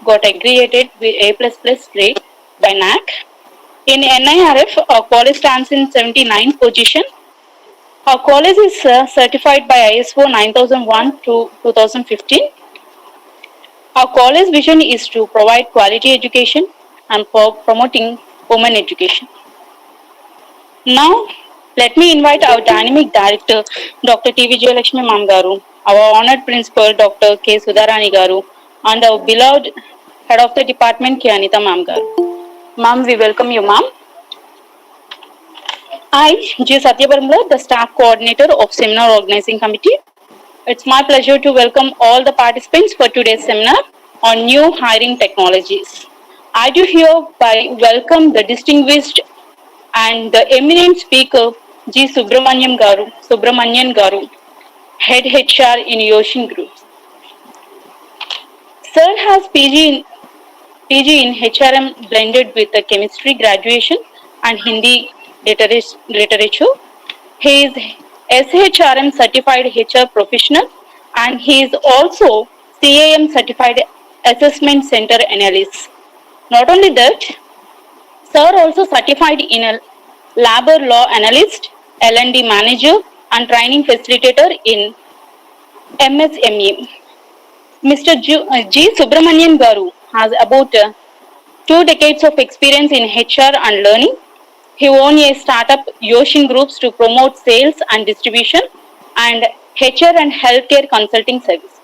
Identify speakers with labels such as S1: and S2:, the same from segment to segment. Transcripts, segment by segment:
S1: got aggregated with A++ grade by NAC. In NIRF, our college stands in 79th position. Our college is certified by ISO 9001 to 2015. Our college vision is to provide quality education and for promoting women education. Now, let me invite our dynamic director, Dr. T. Vijayalakshmi Ma'am Garu, our honored principal, Dr. K. Sudharani Garu, and our beloved head of the department, K. Anita Ma'am Garu. Ma'am, we welcome you, ma'am. I, G. Satyabaramla, the staff coordinator of Seminar Organizing Committee. It's my pleasure to welcome all the participants for today's seminar on new hiring technologies. I do hereby welcome the distinguished and the eminent speaker, G. Subramanian Garu, Head HR in Yoshin Group. Sir has PG in HRM blended with the chemistry graduation and Hindi literature. He is SHRM certified HR professional and he is also CAM certified assessment center analyst. Not only that, Sir also certified in a labor law analyst, L&D manager and training facilitator in MSME. Mr. G. Subramanian Garu has about 2 decades of experience in HR and learning. He owned a startup Yoshin Groups to promote sales and distribution and HR and healthcare consulting services.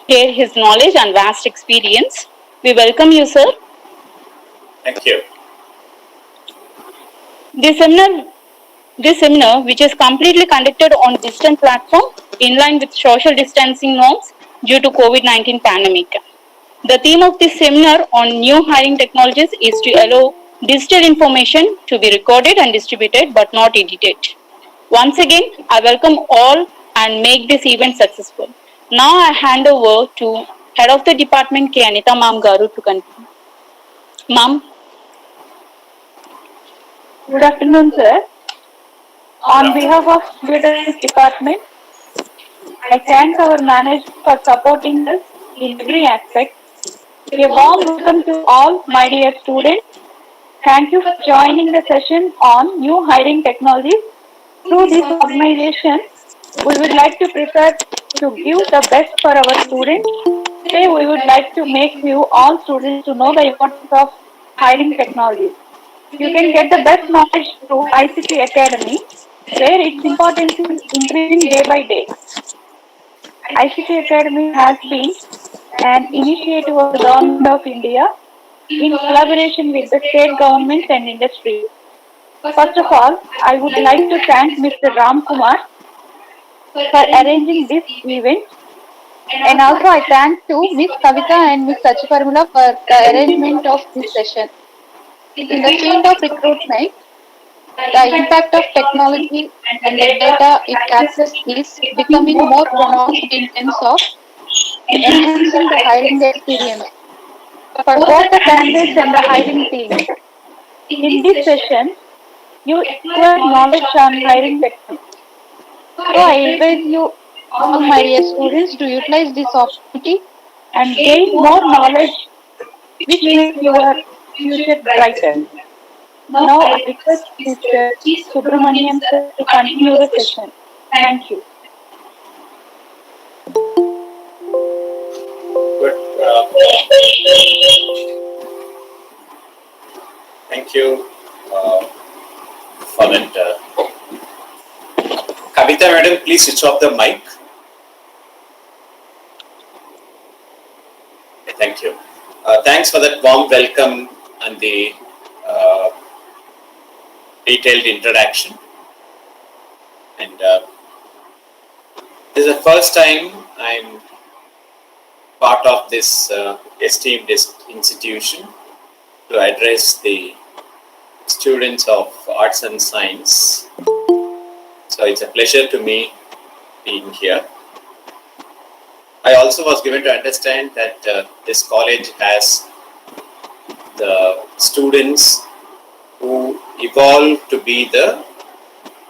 S1: Share his knowledge and vast experience. We welcome you, sir.
S2: Thank you.
S1: This seminar, which is completely conducted on distant platform in line with social distancing norms due to COVID-19 pandemic. The theme of this seminar on new hiring technologies is to allow digital information to be recorded and distributed but not edited. Once again, I welcome all and make this event successful. Now I hand over to Head of the Department, K. Anita Ma'am Garu, to continue. Ma'am.
S3: Good afternoon, sir. On behalf of Computer Department, I thank our management for supporting us in every aspect. A warm welcome to all my dear students. Thank you for joining the session on new hiring technologies. Through this organization, we would like to prepare to give the best for our students. Today, we would like to make you all students to know the importance of hiring technologies. You can get the best knowledge through ICT Academy, where its importance is increasing day by day. ICT Academy has been an initiative of the Government of India in collaboration with the state governments and industry. First of all, I would like to thank Mr. Ram Kumar for arranging this event, and also I thank to Ms. Kavita and Ms. Sachiparamula for the arrangement of this session. In the field of recruitment, the impact of technology and the data it captures is becoming more pronounced in terms of enhancing the hiring experience for both the candidates and the hiring team. In this session, you acquire knowledge on hiring technology. So I invite you all my dear students to utilize this opportunity and gain more knowledge which makes your future brighter. Now I request Mr. Subramanian sir to continue the session. Thank you.
S2: Good. Thank you for that. Kavita madam, please switch off the mic. Thank you. Thanks for that warm welcome and the detailed introduction. And this is the first time I'm part of this esteemed institution to address the students of arts and science. So it's a pleasure to me being here. I also was given to understand that this college has the students who evolve to be the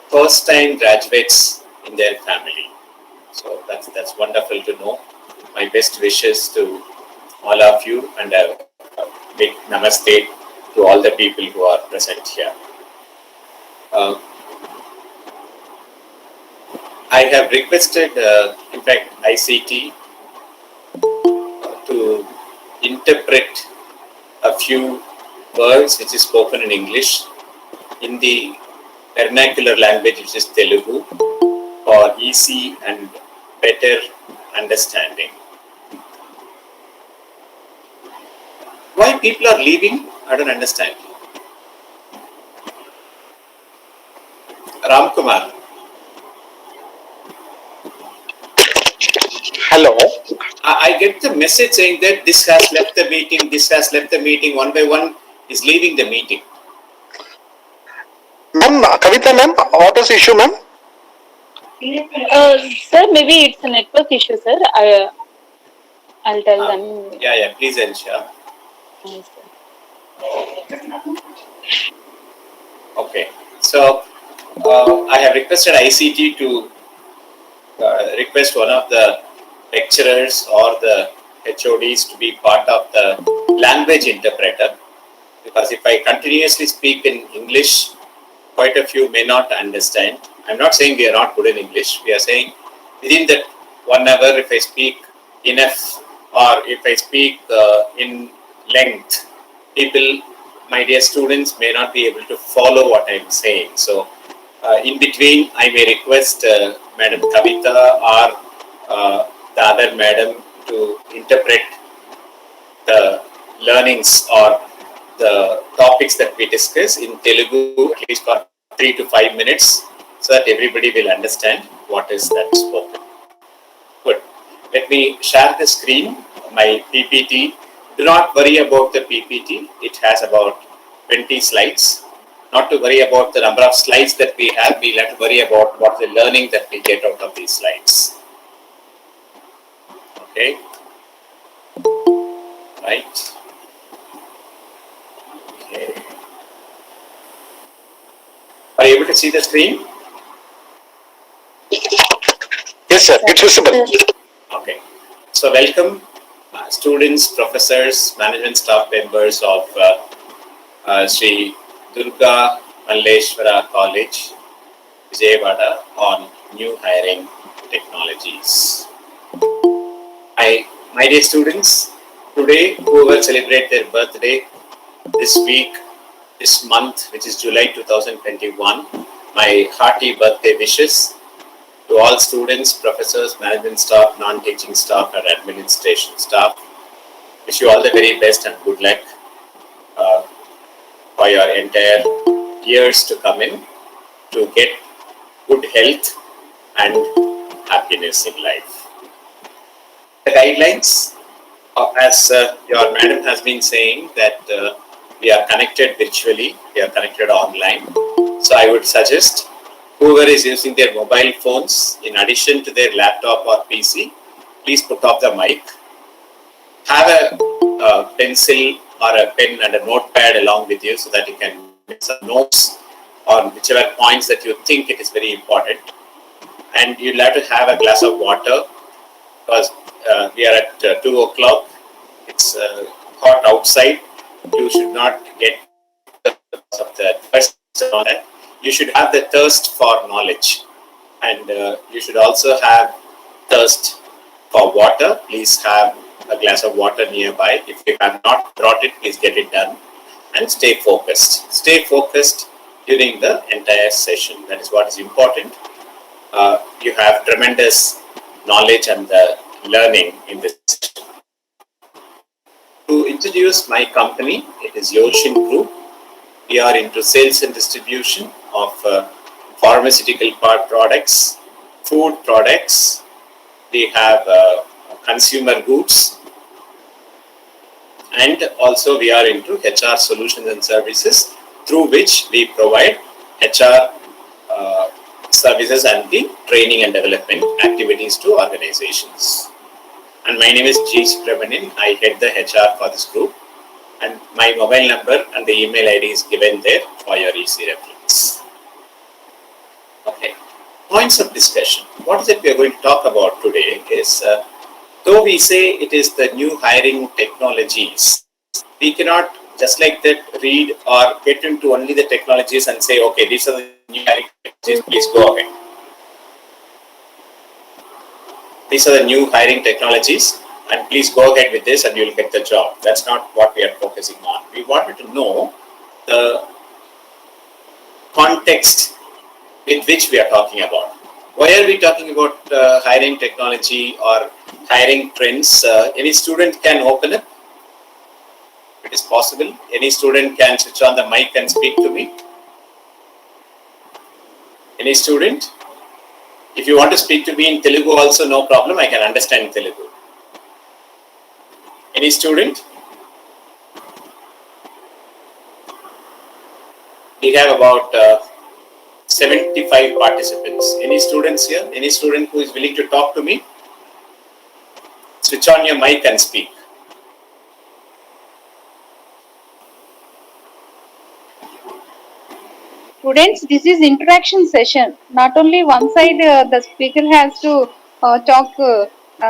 S2: first time graduates in their family. So that's wonderful to know. My best wishes to all of you and a big namaste to all the people who are present here. I have requested, in fact, ICT to interpret a few words which is spoken in English in the vernacular language which is Telugu for easy and better understanding. Why people are leaving? I don't understand. Ram Kumar.
S4: Hello.
S2: I get the message saying that this has left the meeting, this has left the meeting, one by one is leaving the meeting.
S4: Ma'am, Kavita ma'am, what is the issue ma'am?
S1: Sir, maybe it's a network issue, sir. I'll tell them.
S2: Yeah, please ensure.
S1: Yes, sir.
S2: Okay, so I have requested ICT to request one of the lecturers or the HODs to be part of the language interpreter, because if I continuously speak in English, quite a few may not understand. I'm not saying we are not good in English. We are saying within that 1 hour, if I speak enough or if I speak in length, people, my dear students, may not be able to follow what I'm saying. So in between, I may request Madam Kavita or the other madam to interpret the learnings or the topics that we discuss in Telugu, at least for 3 to 5 minutes, so that everybody will understand what is that spoken. Good. Let me share the screen, my PPT. Do not worry about the PPT. It has about 20 slides. Not to worry about the number of slides that we have, we'll have to worry about what the learning that we get out of these slides. Okay. Right. Okay. Are you able to see the screen?
S4: Yes sir, it's visible.
S2: Okay. So welcome students, professors, management staff members of Sri Durga Malleswara College, Vijayawada on new hiring technologies. My dear students, today whoever celebrate their birthday this week, this month, which is July 2021, my hearty birthday wishes to all students, professors, management staff, non-teaching staff and administration staff. Wish you all the very best and good luck for your entire years to come in, to get good health and happiness in life. The guidelines, as your madam has been saying, that we are connected virtually, we are connected online. So I would suggest whoever is using their mobile phones, in addition to their laptop or PC, please put off the mic. Have a pencil or a pen and a notepad along with you so that you can make some notes on whichever points that you think it is very important. And you'll have to have a glass of water, because we are at 2 o'clock. It's hot outside. You should not get of the first on that. You should have the thirst for knowledge, and you should also have thirst for water. Please have a glass of water nearby. If you have not brought it, please get it done, and stay focused. Stay focused during the entire session. That is what is important. You have tremendous knowledge and the learning in this session. To introduce my company, it is Yoshin Group. We are into sales and distribution of pharmaceutical products, food products. We have consumer goods, and also we are into HR solutions and services, through which we provide HR services and the training and development activities to organizations. And my name is G. Subrahmanian. I head the HR for this group, and my mobile number and the email ID is given there for your easy reference. Okay, points of discussion. What is it we are going to talk about today is though we say it is the new hiring technologies, we cannot just like that read or get into only the technologies and say, okay, these are the new hiring technologies, please go ahead. These are the new hiring technologies and please go ahead with this and you'll get the job. That's not what we are focusing on. We wanted to know the context with which we are talking about. Why are we talking about hiring technology or hiring trends? Any student can open it. It is possible. Any student can switch on the mic and speak to me. Any student? If you want to speak to me in Telugu also, no problem. I can understand Telugu. Any student? We have about 75 participants. Any students here? Any student who is willing to talk to me? Switch on your mic and speak.
S3: Students, this is interaction session. Not only one side, the speaker has to talk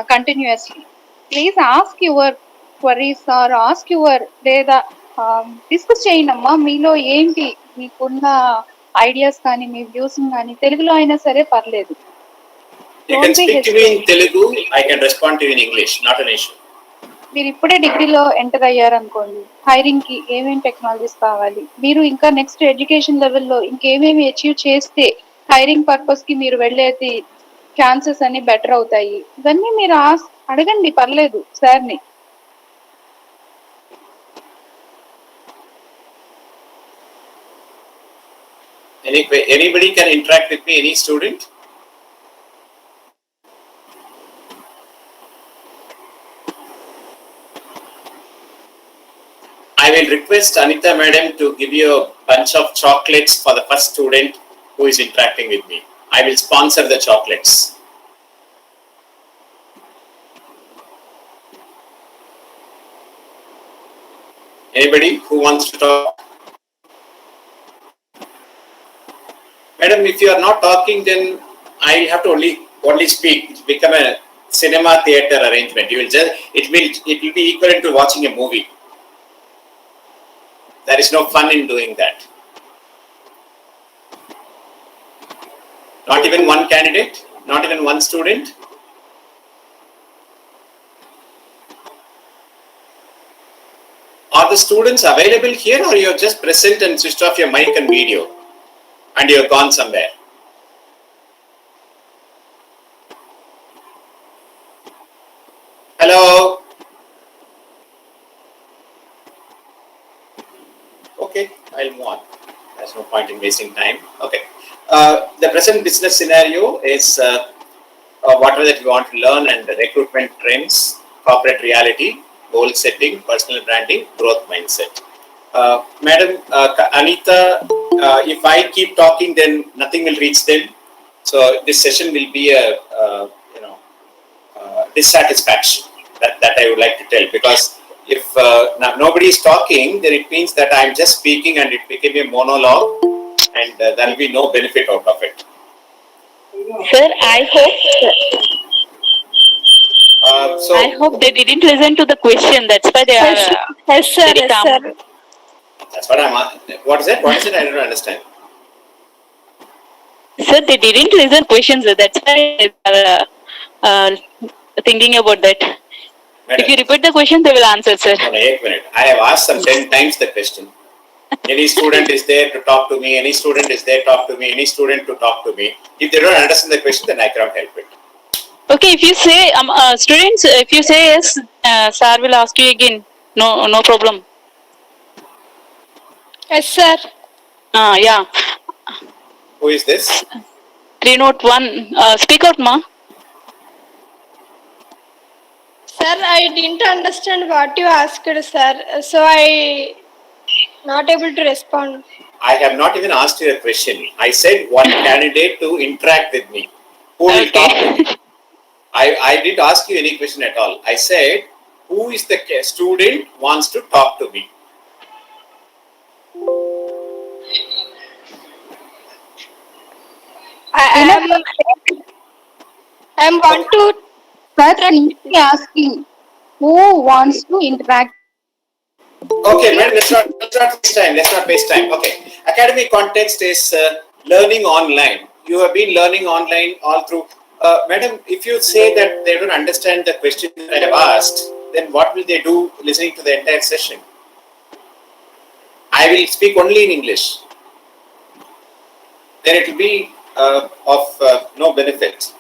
S3: continuously. Please ask your queries or ask your లేదా discuss చేయండి అమ్మా మీలో ఏంటి మీకున్న ideas కానీ మీ views కానీ తెలుగులో అయినా సరే పర్లేదు.
S2: You can speak to me in Telugu. I can respond to you in English. Not an issue.
S3: మీరు ఇప్పుడే డిగ్రీలో ఎంటర్ అయ్యారు అనుకోండి, హైరింగ్ కి ఏమేమి టెక్నాలజీస్ కావాలి, మీరు ఇంకా నెక్స్ట్ ఎడ్యుకేషన్ లెవెల్లో ఇంకేమేమి అచీవ్ చేస్తే హైరింగ్ పర్పస్ కి మీరు వెళ్ళేది ఛాన్సెస్ అన్ని బెటర్ అవుతాయి, ఇవన్నీ మీరు అడగండి, పర్లేదు సార్ని.
S2: Anybody can interact with me, any student? I will request Anita madam to give you a bunch of chocolates for the first student who is interacting with me. I will sponsor the chocolates. Anybody who wants to talk? Madam, if you are not talking, then I will have to only speak. It will become a cinema theater arrangement. You will just it will be equivalent to watching a movie. There is no fun in doing that. Not even one candidate, not even one student. Are the students available here, or you are just present and switched off your mic and video and you have gone somewhere? Hello? Okay, I'll move on. There's no point in wasting time. Okay. The present business scenario is whatever that you want to learn, and the recruitment trends, corporate reality, goal setting, personal branding, growth mindset. Madam Anita, if I keep talking, then nothing will reach them. So this session will be a dissatisfaction. That I would like to tell, because if nobody is talking, then it means that I am just speaking and it became a monologue, and there will be no benefit out of it.
S1: Sir, I hope they didn't listen to the question. That's why they are.
S5: Yes, sir.
S1: very
S5: Yes,
S1: calm.
S5: sir.
S2: That's what I'm. What is it? What is it? I don't understand.
S1: Sir, they didn't listen questions. That's why they are thinking about that.
S2: Madam,
S1: If you repeat the question, they will answer, sir.
S2: no, 1 minute. I have asked them 10 times the question. Any student is there to talk to me. Any student is there to talk to me. Any student to talk to me. If they don't understand the question, then I cannot help it.
S1: Okay, if you say students, if you say yes, sir will ask you again. No problem.
S5: Yes, sir.
S1: Yeah.
S2: Who is this?
S1: 301. Speak out, ma.
S5: Sir, I didn't understand what you asked, sir. So I not able to respond.
S2: I have not even asked you a question. I said one candidate to interact with me. Who will
S1: Okay.
S2: talk to me? I didn't ask you any question at all. I said, who is the student wants to talk to me?
S5: I am want to
S3: Sir, simply asking who wants to interact.
S2: Okay, madam, let's not waste time. Let's not waste time. Okay, academic context is learning online. You have been learning online all through. Madam, if you say that they don't understand the question that I have asked, then what will they do listening to the entire session? I will speak only in English. Then it will be of no benefit.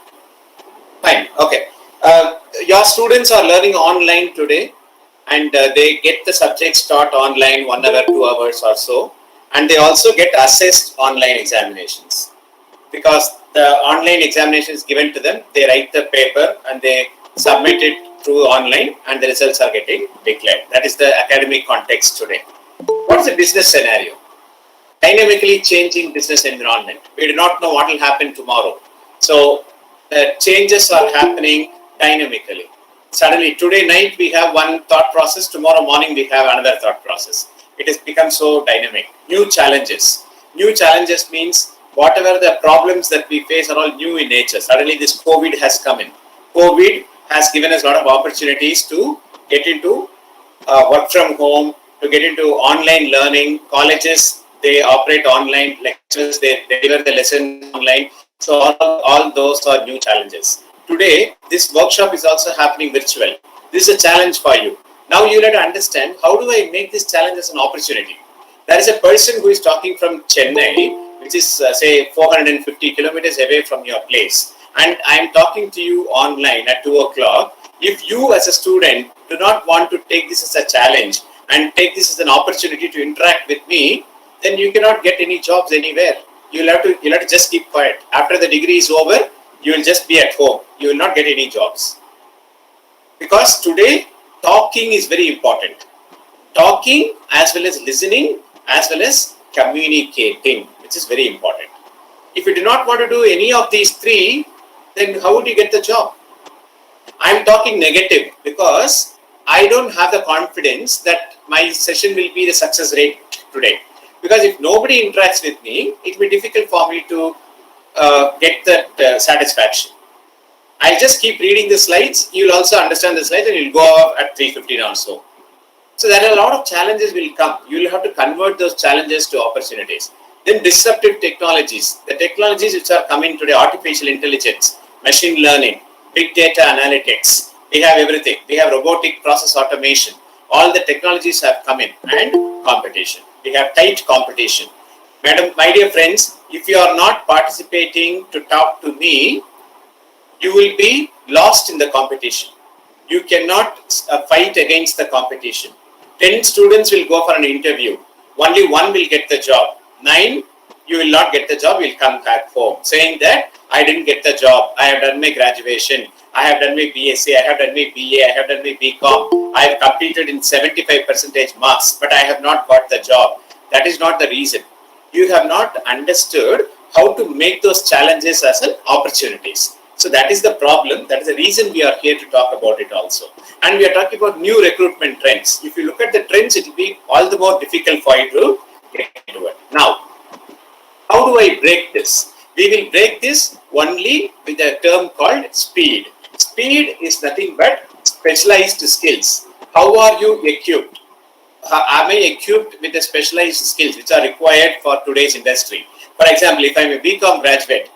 S2: Fine. Okay. Your students are learning online today, and they get the subjects taught online 1 hour, 2 hours or so, and they also get assessed online examinations because the online examination is given to them. They write the paper and they submit it through online, and the results are getting declared. That is the academic context today. What is the business scenario? Dynamically changing business environment. We do not know what will happen tomorrow. So the changes are happening dynamically. Suddenly, today night we have one thought process, tomorrow morning we have another thought process. It has become so dynamic. New challenges. New challenges means whatever the problems that we face are all new in nature. Suddenly this COVID has come in. COVID has given us a lot of opportunities to get into work from home, to get into online learning. Colleges, they operate online, lectures, they deliver the lessons online. So all those are new challenges. Today, this workshop is also happening virtual. This is a challenge for you. Now you have to understand, how do I make this challenge as an opportunity? There is a person who is talking from Chennai, which is say 450 kilometers away from your place, and I am talking to you online at 2 o'clock. If you as a student do not want to take this as a challenge and take this as an opportunity to interact with me, then you cannot get any jobs anywhere. You'll have to just keep quiet. After the degree is over, you will just be at home. You will not get any jobs. Because today, talking is very important. Talking as well as listening as well as communicating, which is very important. If you do not want to do any of these three, then how would you get the job? I'm talking negative because I don't have the confidence that my session will be the success rate today. Because if nobody interacts with me, it will be difficult for me to get that satisfaction. I'll just keep reading the slides. You'll also understand the slides and you'll go off at 3:15 or so. So there are a lot of challenges will come. You'll have to convert those challenges to opportunities. Then disruptive technologies. The technologies which are coming today, artificial intelligence, machine learning, big data analytics. We have everything. We have robotic process automation. All the technologies have come in, and competition. We have tight competition. Madam, my dear friends, if you are not participating to talk to me, you will be lost in the competition. You cannot fight against the competition. 10 students will go for an interview. Only one will get the job. 9, you will not get the job, you will come back home saying that I didn't get the job. I have done my graduation. I have done my BSc. I have done my BA. I have done my BCom. I have completed in 75% marks, but I have not got the job. That is not the reason. You have not understood how to make those challenges as an opportunities. So that is the problem. That is the reason we are here to talk about it also. And we are talking about new recruitment trends. If you look at the trends, it will be all the more difficult for you to get into it. Now, how do I break this? We will break this only with a term called speed. Speed is nothing but specialized skills. How are you equipped? Am I equipped with the specialized skills which are required for today's industry? For example, if I am a BCom graduate,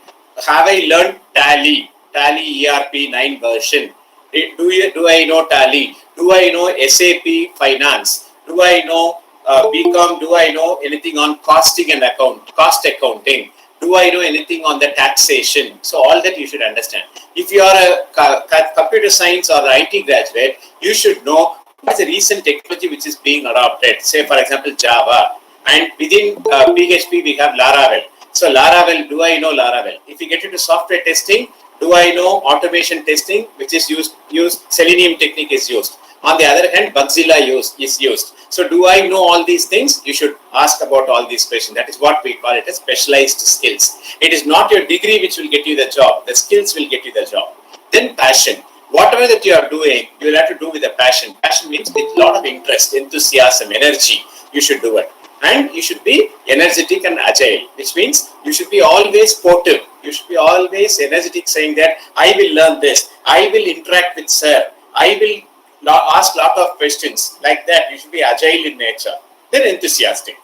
S2: have I learned Tally ERP 9 version? Do I know Tally? Do I know SAP Finance? Do I know BCom? Do I know anything on costing and cost accounting? Do I know anything on the taxation? So all that you should understand. If you are a computer science or IT graduate, you should know what's the recent technology which is being adopted. Say for example Java, and within PHP we have Laravel. So Laravel, do I know Laravel? If you get into software testing, do I know automation testing, which is used Selenium technique is used. On the other hand, Bugzilla is used. So do I know all these things? You should ask about all these questions. That is what we call it as specialized skills. It is not your degree which will get you the job. The skills will get you the job. Then passion. Whatever that you are doing, you will have to do with a passion. Passion means with a lot of interest, enthusiasm, energy. You should do it. And you should be energetic and agile, which means you should be always sportive. You should be always energetic, saying that I will learn this, I will interact with sir, I will ask lot of questions. Like that, you should be agile in nature. Then enthusiastic.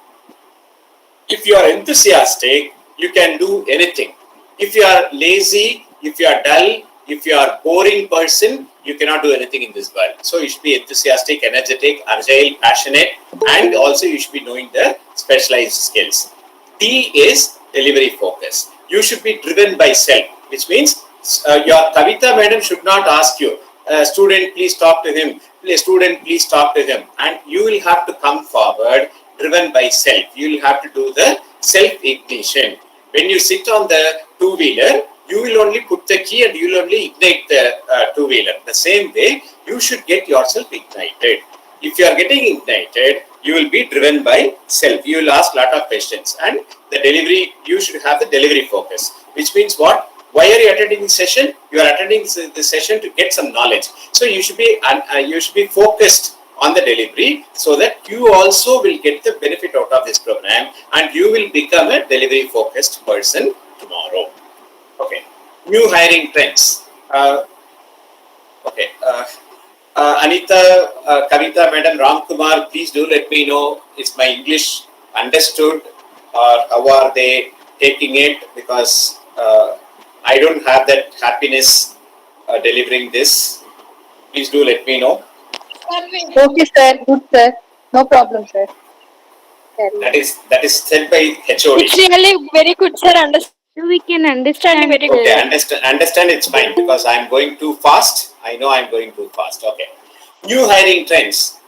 S2: If you are enthusiastic, you can do anything. If you are lazy, if you are dull, if you are boring person, you cannot do anything in this world. So you should be enthusiastic, energetic, agile, passionate, and also you should be knowing the specialized skills. D is delivery focus. You should be driven by self, which means your Kavita madam should not ask you, student, please talk to him. Student, please talk to him. And you will have to come forward driven by self. You will have to do the self-ignition. When you sit on the two-wheeler, you will only put the key and you will only ignite the two-wheeler. The same way, you should get yourself ignited. If you are getting ignited, you will be driven by self. You will ask a lot of questions. And the delivery, you should have the delivery focus. Which means what? Why are you attending this session? You are attending this session to get some knowledge. So you should be focused on the delivery so that you also will get the benefit out of this program and you will become a delivery focused person tomorrow. Okay. New hiring trends. Anita, Kavita, Madam, Ram Kumar, please do let me know, is my English understood or how are they taking it, because I don't have that happiness delivering this. Please do let me know.
S3: Okay, sir. Good, sir. No problem, sir.
S2: That is said by HOD.
S5: It's really very good, sir.
S6: We can understand
S5: very
S6: it.
S2: Okay, understand it's fine because I'm going too fast. I know I'm going too fast. Okay. New hiring trends.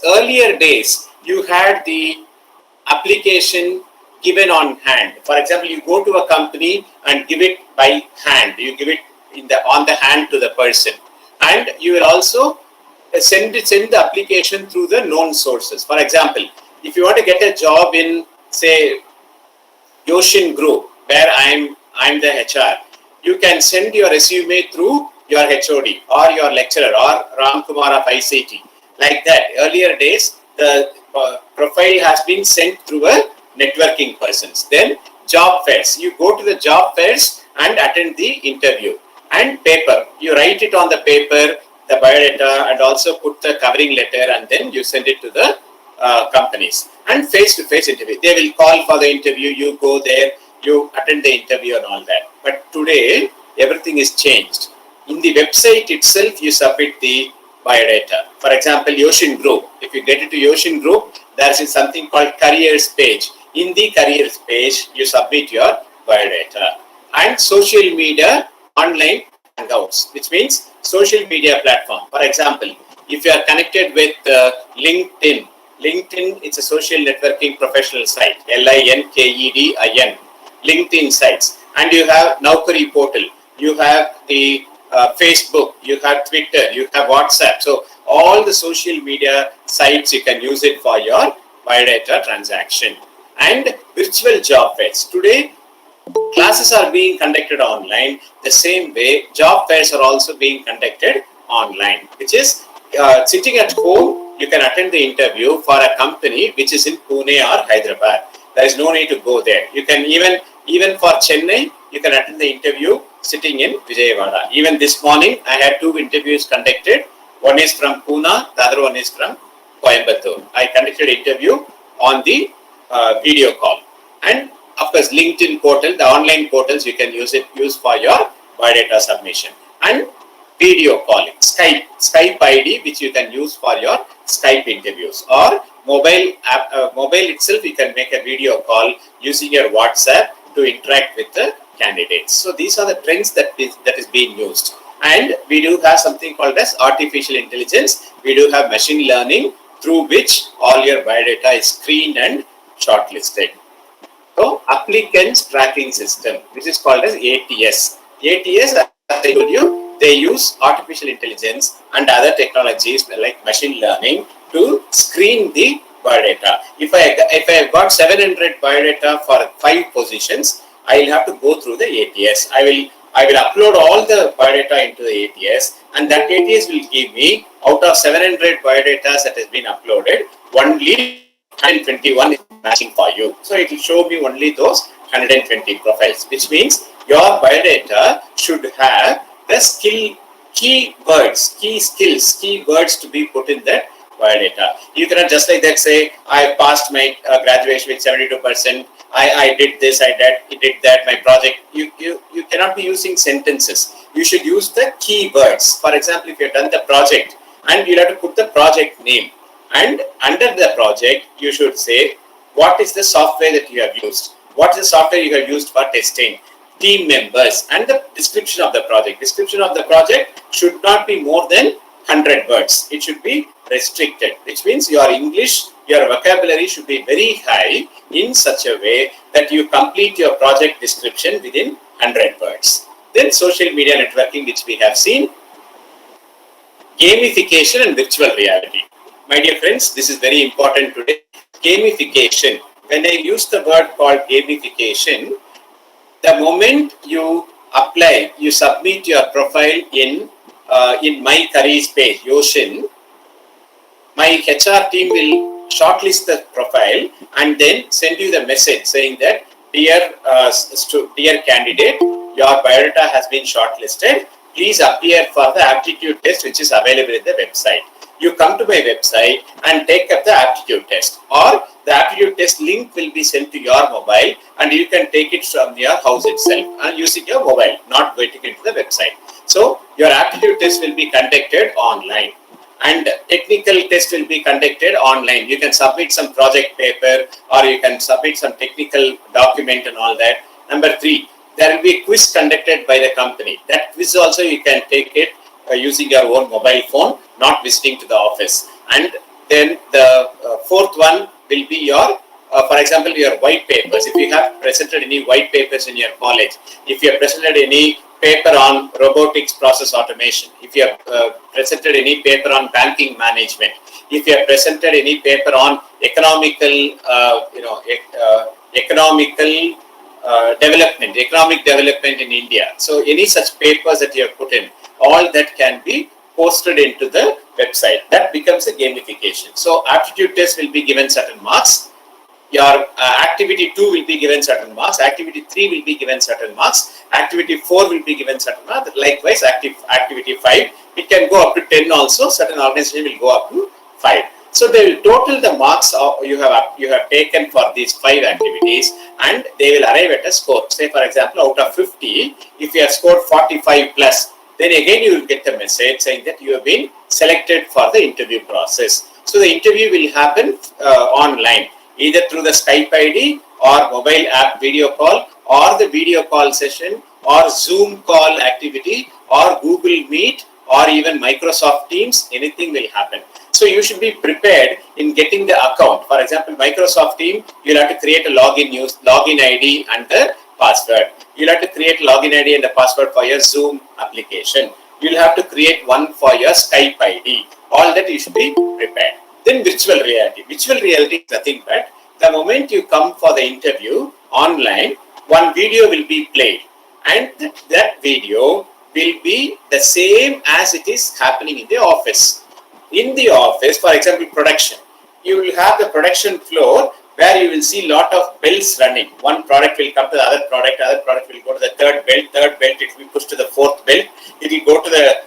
S2: Earlier days, you had the application given on hand. For example, you go to a company and give it by hand. You give it on the hand to the person, and you will also send the application through the known sources. For example, if you want to get a job in, say, Yoshin Group, where I'm the HR, you can send your resume through your HOD or your lecturer or Ram Kumar of ICT. Like that. Earlier days, the profile has been sent through a networking persons. Then job fairs. You go to the job fairs and attend the interview. And paper. You write it on the paper, the biodata, and also put the covering letter, and then you send it to the companies. And face-to-face interview. They will call for the interview. You go there. You attend the interview and all that. But today, everything is changed. In the website itself, you submit the biodata. For example, Yoshin Group. If you get into Yoshin Group, there is something called careers page. In the careers page, you submit your biodata. And social media online hangouts, which means social media platform. For example, if you are connected with LinkedIn, it's a social networking professional site, LinkedIn, LinkedIn sites. And you have Naukri portal, you have the Facebook, you have Twitter, you have WhatsApp. So all the social media sites, you can use it for your biodata transaction. And virtual job fairs. Today, classes are being conducted online. The same way, job fairs are also being conducted online, which is sitting at home, you can attend the interview for a company which is in Pune or Hyderabad. There is no need to go there. You can even for Chennai, you can attend the interview sitting in Vijayawada. Even this morning, I had 2 interviews conducted. One is from Pune, the other one is from Coimbatore. I conducted interview on the video call. And of course, LinkedIn portal, the online portals, you can use for your biodata submission. And video calling, Skype ID, which you can use for your Skype interviews, or mobile itself, you can make a video call using your WhatsApp to interact with the candidates. So these are the trends that is being used. And we do have something called as artificial intelligence. We do have machine learning through which all your biodata is screened and shortlisted. So applicants tracking system, which is called as ATS. ATS, as I told you, they use artificial intelligence and other technologies like machine learning to screen the biodata. If I have got 700 biodata for 5 positions, I will have to go through the ATS. I will upload all the biodata into the ATS, and that ATS will give me, out of 700 biodata that has been uploaded, only 121 is matching for you. So it will show me only those 120 profiles, which means your biodata should have the key skills, key words to be put in that biodata. You cannot just like that say, I passed my graduation with 72%, I did this, I did that, my project. You cannot be using sentences. You should use the key words. For example, if you have done the project, and you have to put the project name, and under the project, you should say, what is the software that you have used? What is the software you have used for testing? Team members and the description of the project. Description of the project should not be more than 100 words. It should be restricted, which means your English, your vocabulary should be very high in such a way that you complete your project description within 100 words. Then social media networking, which we have seen, gamification and virtual reality. My dear friends, this is very important today. Gamification. When I use the word called gamification, the moment you apply, you submit your profile in my careers page, Yoshin, my HR team will shortlist the profile and then send you the message saying that, dear candidate, your biodata has been shortlisted. Please appear for the aptitude test, which is available in the website. You come to my website and take up the aptitude test, or the aptitude test link will be sent to your mobile and you can take it from your house itself and using your mobile, not going to the website. So your aptitude test will be conducted online and technical test will be conducted online. You can submit some project paper or you can submit some technical document and all that. Number 3, there will be a quiz conducted by the company. That quiz also you can take it using your own mobile phone, not visiting to the office. And then the 4th one will be your, for example, your white papers. If you have presented any white papers in your college, if you have presented any paper on robotics process automation, if you have presented any paper on banking management, if you have presented any paper on economic development in India. So any such papers that you have put in, all that can be posted into the website. That becomes a gamification. So aptitude test will be given certain marks. Your activity 2 will be given certain marks. Activity 3 will be given certain marks. Activity 4 will be given certain marks. Likewise, activity 5, it can go up to 10 also. Certain organization will go up to 5. So they will total the marks you have taken for these 5 activities and they will arrive at a score. Say for example, out of 50, if you have scored 45 plus, then again you will get a message saying that you have been selected for the interview process. So the interview will happen online, either through the Skype ID or mobile app video call or the video call session or Zoom call activity or Google Meet or even Microsoft Teams. Anything will happen. So you should be prepared in getting the account. For example, Microsoft Team, you'll have to create a login ID and the password. You'll have to create login ID and the password for your Zoom application. You'll have to create one for your Skype ID. All that you should be prepared. Then virtual reality. Virtual reality is nothing but the moment you come for the interview online, one video will be played and that video will be the same as it is happening in the office. In the office, for example, production, you will have the production floor where you will see lot of bells running. One product will come to the other product will go to the third belt, it will be pushed to the 4th belt, it will go to the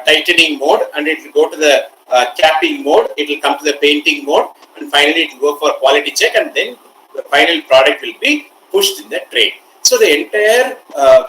S2: tightening mode and it will go to the capping mode, it will come to the painting mode and finally it will go for quality check and then the final product will be pushed in the tray. So the entire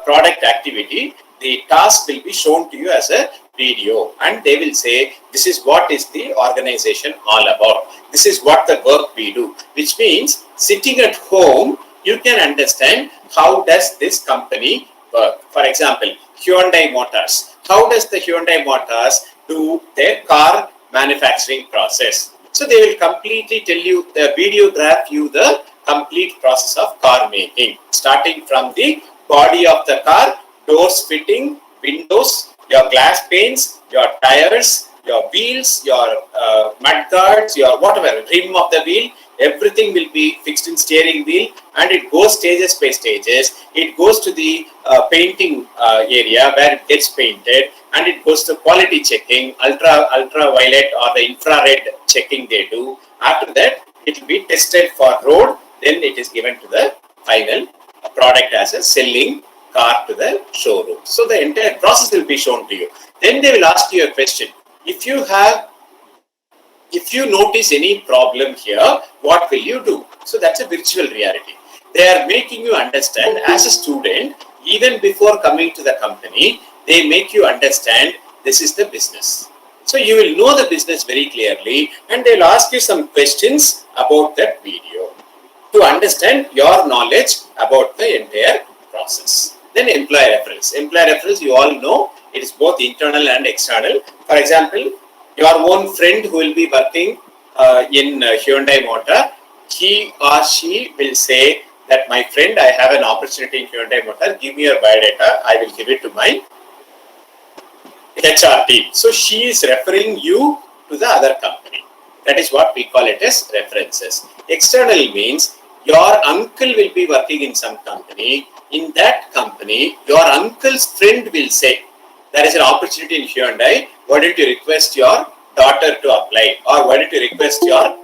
S2: product activity, the task will be shown to you as a video and they will say this is what is the organization all about. This is what the work we do, which means sitting at home you can understand how does this company work. For example, Hyundai Motors. How does the Hyundai Motors do their car manufacturing process? So they will completely tell you, the videograph you the complete process of car making, starting from the body of the car, doors fitting, windows, your glass panes, your tires, your wheels, your mud guards, your whatever, rim of the wheel, everything will be fixed in steering wheel and it goes stages by stages. It goes to the painting area where it gets painted and it goes to quality checking, ultraviolet or the infrared checking they do. After that, it will be tested for road, then it is given to the final product as a selling car to the showroom. So the entire process will be shown to you. Then they will ask you a question. If you notice any problem here, what will you do? So that's a virtual reality. They are making you understand as a student, even before coming to the company, they make you understand this is the business. So you will know the business very clearly, and they'll ask you some questions about that video to understand your knowledge about the entire process. Then employer referrals. Employer referrals, you all know, it is both internal and external. For example, your own friend who will be working in Hyundai Motor, he or she will say that my friend, I have an opportunity in Hyundai Motor, give me your biodata, I will give it to my HR team. So she is referring you to the other company. That is what we call it as references. External means your uncle will be working in some company. In that company, your uncle's friend will say, there is an opportunity in Hyundai, why don't you request your daughter to apply, or why don't you request your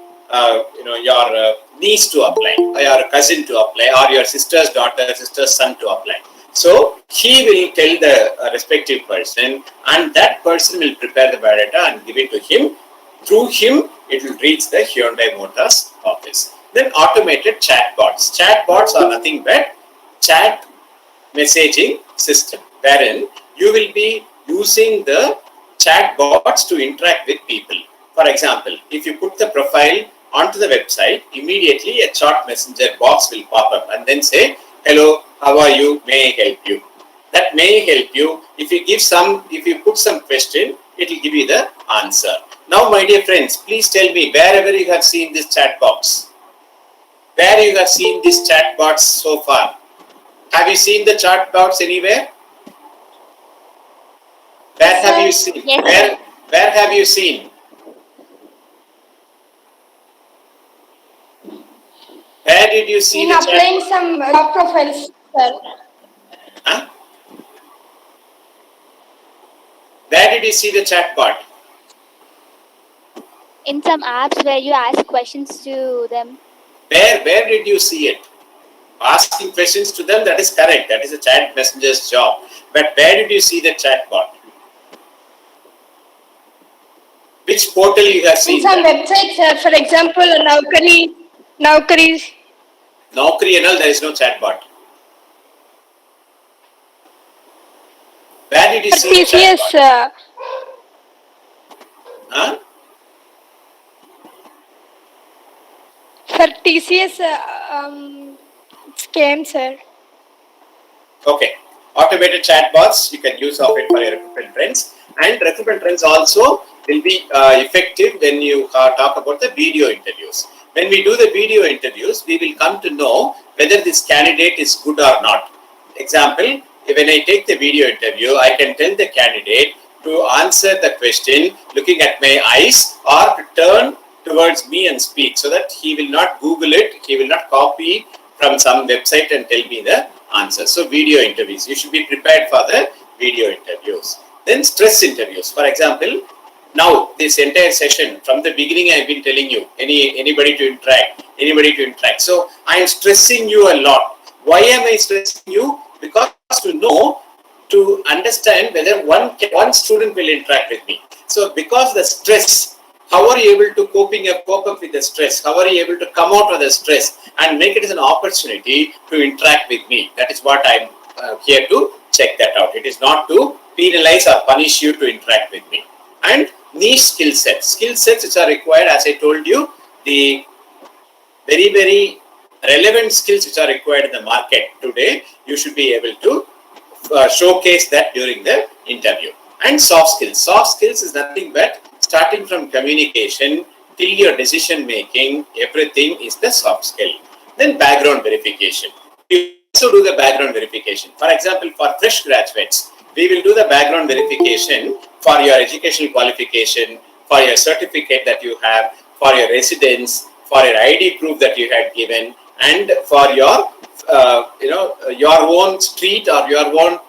S2: niece to apply, or your cousin to apply, or your sister's daughter, sister's son to apply. So he will tell the respective person, and that person will prepare the biodata and give it to him. Through him, it will reach the Hyundai Motors office. Then automated chatbots. Chatbots are nothing but chat messaging system, wherein you will be using the chatbots to interact with people. For example, if you put the profile onto the website, immediately a chat messenger box will pop up and then say, hello, how are you? May I help you? That may help you. If you put some question, it will give you the answer. Now, my dear friends, please tell me wherever you have seen this chat box. Where you have seen this chat box so far? Have you seen the chat box anywhere? Where have you seen?
S6: Yes.
S2: Where have you seen? Where did you see
S5: In
S2: the
S5: applying
S2: chat?
S5: some job profiles, sir.
S2: Huh? Where did you see the chatbot?
S6: In some apps where you ask questions to them.
S2: Where did you see it? Asking questions to them, that is correct. That is a chat messenger's job. But where did you see the chatbot? Which portal you have
S5: In
S2: seen
S5: some
S2: that?
S5: websites, sir. For example, Naukri.
S2: Naukri and all, there is no chatbot. Where did you
S5: For
S2: see the
S5: TCS,
S2: chatbot? Huh?
S5: for TCS, scam, sir.
S2: Okay. Automated chatbots, you can use of it for your recruitment trends. And recruitment trends also will be effective when you talk about the video interviews. When we do the video interviews, we will come to know whether this candidate is good or not. Example, when I take the video interview, I can tell the candidate to answer the question looking at my eyes or to turn towards me and speak, so that he will not Google it, he will not copy from some website and tell me the answer. So video interviews, you should be prepared for the video interviews. Then stress interviews. For example, now this entire session from the beginning I have been telling you anybody to interact. So I am stressing you a lot. Why am I stressing you? Because to understand whether one student will interact with me. So because the stress, how are you able to cope up with the stress? How are you able to come out of the stress and make it as an opportunity to interact with me? That is what I'm here to check that out. It is not to penalize or punish you to interact with me. And niche skill sets which are required, as I told you, the very, very relevant skills which are required in the market today, you should be able to showcase that during the interview. And soft skills is nothing but starting from communication till your decision making, everything is the soft skill. Then background verification. We also do the background verification. For example, for fresh graduates, we will do the background verification for your educational qualification, for your certificate that you have, for your residence, for your ID proof that you had given, and for your your own street or your own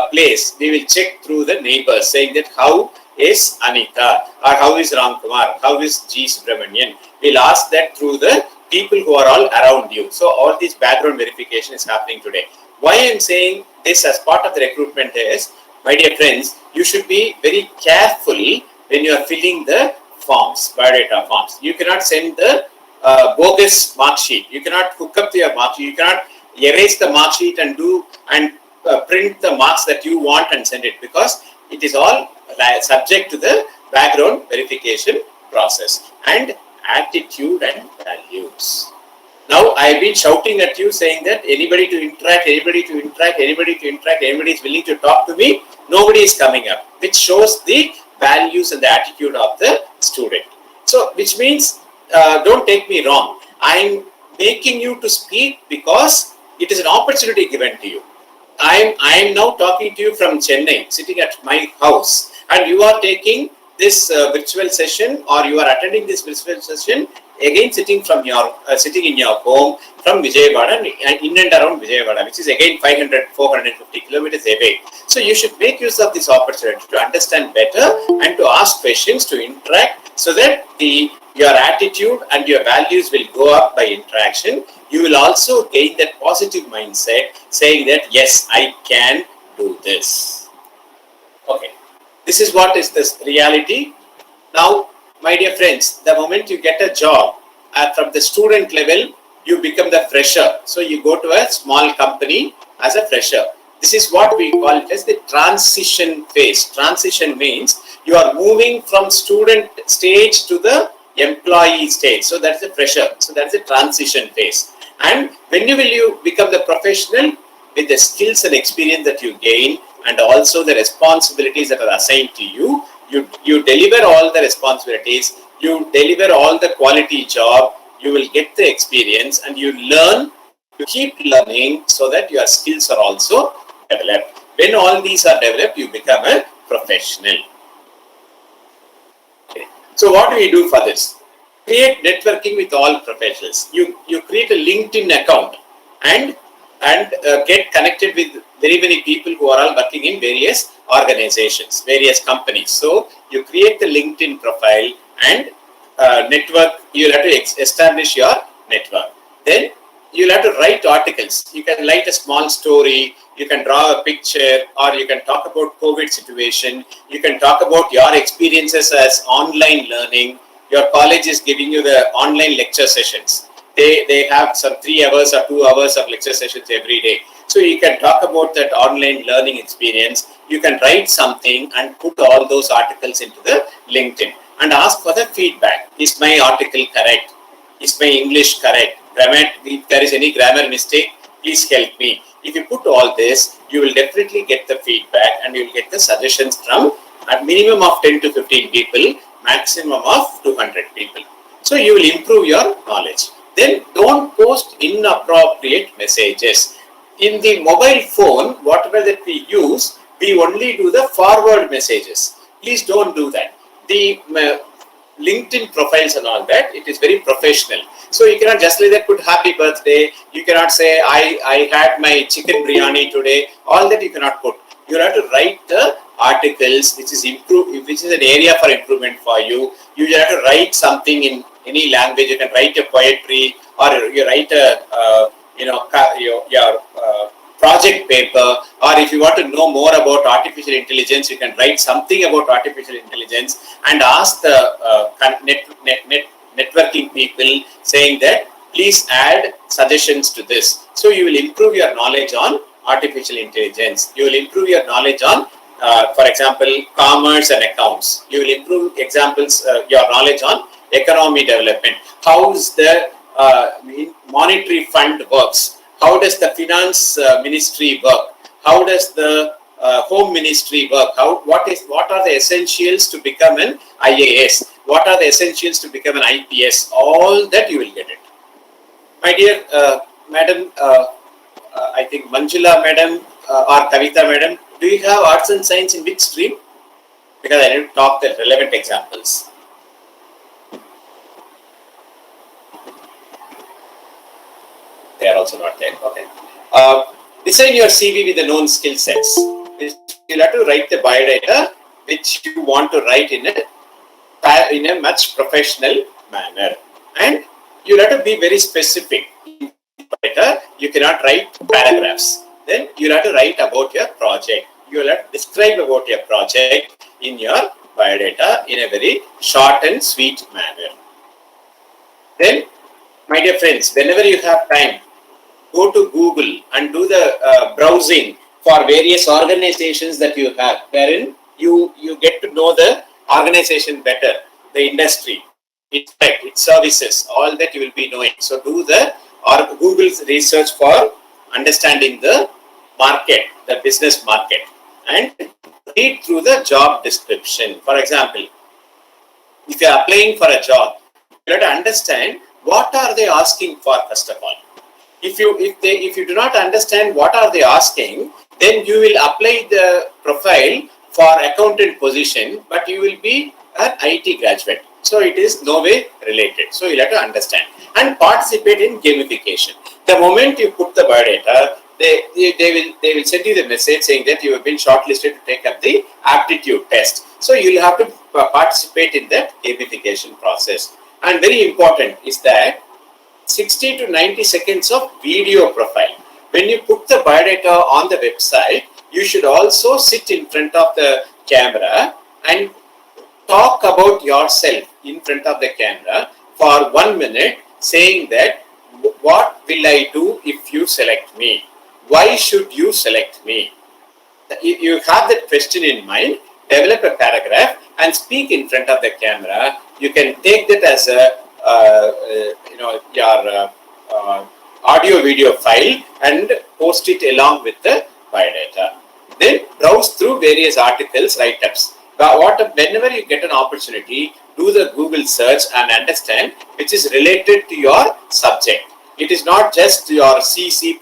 S2: place. We will check through the neighbors, saying that how is Anita, or how is Ramkumar, how is G Subramanian. We'll ask that through the people who are all around you. So all this background verification is happening today. Why I am saying this as part of the recruitment is, my dear friends, you should be very careful when you are filling the forms, biodata forms. You cannot send the bogus mark sheet. You cannot hook up to your mark sheet. You cannot erase the mark sheet and print the marks that you want and send it, because it is all subject to the background verification process and attitude and values. Now I have been shouting at you saying that anybody to interact, anybody to interact, anybody to interact, anybody is willing to talk to me, nobody is coming up, which shows the values and the attitude of the student. So which means, don't take me wrong, I am making you to speak because it is an opportunity given to you. I am now talking to you from Chennai, sitting at my house, and you are taking this virtual session, or you are attending this virtual session again sitting in your home from Vijayawada, in and around Vijayawada, which is again 450 kilometers away. So you should make use of this opportunity to understand better and to ask questions, to interact, so that your attitude and your values will go up by interaction. You will also gain that positive mindset, saying that yes, I can do this. Okay, this is what is this reality. Now, my dear friends, the moment you get a job from the student level, you become the fresher. So you go to a small company as a fresher. This is what we call it as the transition phase. Transition means you are moving from student stage to the employee stage. So that's the fresher. So that's the transition phase. And when will you become the professional? With the skills and experience that you gain, and also the responsibilities that are assigned to you. You deliver all the responsibilities, you deliver all the quality job, you will get the experience, and you learn, you keep learning, so that your skills are also developed. When all these are developed, you become a professional. Okay. So what do we do for this? Create networking with all professionals. You create a LinkedIn account and get connected with very many people who are all working in various organizations, various companies. So you create the LinkedIn profile and network. You'll have to establish your network. Then you'll have to write articles. You can write a small story, you can draw a picture, or you can talk about COVID situation. You can talk about your experiences as online learning. Your college is giving you the online lecture sessions. They have some 3 hours or 2 hours of lecture sessions every day. So you can talk about that online learning experience. You can write something and put all those articles into the LinkedIn and ask for the feedback. Is my article correct? Is my English correct? If there is any grammar mistake, please help me. If you put all this, you will definitely get the feedback, and you will get the suggestions from a minimum of 10 to 15 people, maximum of 200 people. So you will improve your knowledge. Then don't post inappropriate messages. In the mobile phone, whatever that we use, we only do the forward messages. Please don't do that. The LinkedIn profiles and all that, it is very professional. So you cannot just like that put happy birthday. You cannot say I had my chicken biryani today. All that you cannot put. You have to write the articles which is an area for improvement for you. You have to write something in any language. You can write a poetry, or you write your project paper, or if you want to know more about artificial intelligence, you can write something about artificial intelligence and ask the networking people, saying that please add suggestions to this. So you will improve your knowledge on artificial intelligence. You will improve your knowledge on, for example, commerce and accounts. You will improve your knowledge on economy development. How is the monetary fund works? How does the finance ministry work? How does the home ministry work? What are the essentials to become an IAS? What are the essentials to become an IPS? All that you will get it. My dear madam, I think Manjula madam or Kavita madam, do you have arts and science in which stream? Because I need to talk the relevant examples. They are also not there. Okay. Design your CV with the known skill sets. You'll have to write the biodata which you want to write in a much professional manner. And you have to be very specific. You cannot write paragraphs. Then you have to write about your project. You will have to describe about your project in your biodata in a very short and sweet manner. Then, my dear friends, whenever you have time, go to Google and do the browsing for various organizations that you have, wherein you get to know the organization better, the industry, its tech, its services, all that you will be knowing. So do the or Google's research for understanding the market, the business market, and read through the job description. For example, if you are applying for a job, you have to understand what are they asking for first of all. If you do not understand what are they asking, then you will apply the profile for accountant position, but you will be an IT graduate. So it is no way related. So you have to understand and participate in gamification. The moment you put the biodata, they will send you the message saying that you have been shortlisted to take up the aptitude test. So you will have to participate in that gamification process. And very important is that 60 to 90 seconds of video profile. When you put the biodata on the website, you should also sit in front of the camera and talk about yourself in front of the camera for 1 minute, saying that what will I do if you select me? Why should you select me? If you have that question in mind, develop a paragraph and speak in front of the camera. You can take that as a your audio video file and post it along with the biodata. Then browse through various articles, write-ups. Whenever you get an opportunity, do the Google search and understand which is related to your subject. It is not just your C, C++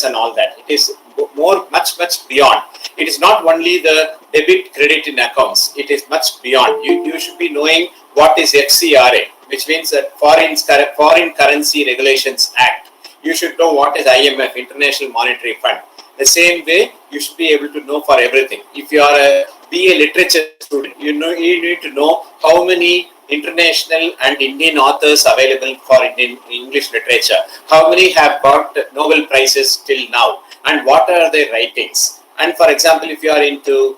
S2: and all that. It is much beyond. It is not only the debit, credit in accounts. It is much beyond. You should be knowing what is FCRA, which means that Foreign Currency Regulations Act. You should know what is IMF, International Monetary Fund. The same way, you should be able to know for everything. If you are a BA literature student, you need to know how many international and Indian authors available for Indian English literature. How many have got Nobel Prizes till now, and what are their writings? And for example, if you are into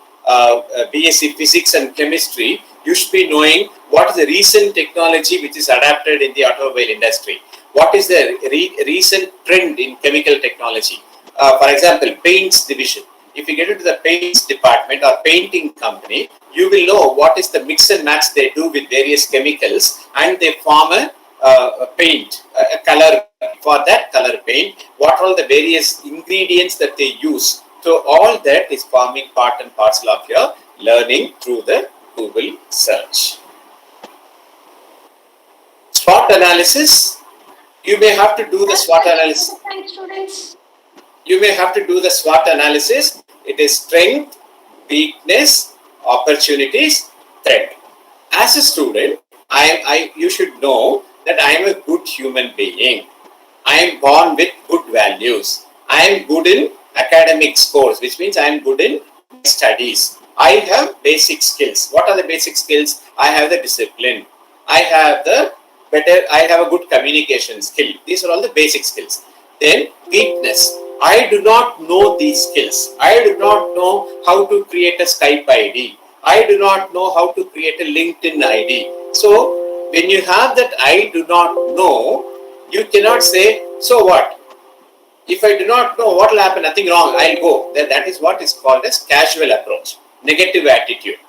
S2: BSc Physics and Chemistry, you should be knowing what is the recent technology which is adapted in the automobile industry. What is the recent trend in chemical technology? For example, paints division. If you get into the paints department or painting company, you will know what is the mix and match they do with various chemicals, and they form a paint, a color. For that color paint, what are all the various ingredients that they use? So all that is forming part and parcel of your learning through the Google search. SWOT analysis. You may have to do the SWOT analysis.
S5: Students.
S2: You may have to do the SWOT analysis. It is strength, weakness, opportunities, threat. As a student, you should know that I am a good human being. I am born with good values. I am good in academic scores, which means I am good in studies. I have basic skills. What are the basic skills? I have the discipline. I have a good communication skill. These are all the basic skills. Then weakness. I do not know these skills. I do not know how to create a Skype ID. I do not know how to create a LinkedIn ID. So when you have that I do not know, you cannot say, so what? If I do not know what will happen, nothing wrong, I'll go. Then that is what is called as casual approach, negative attitude,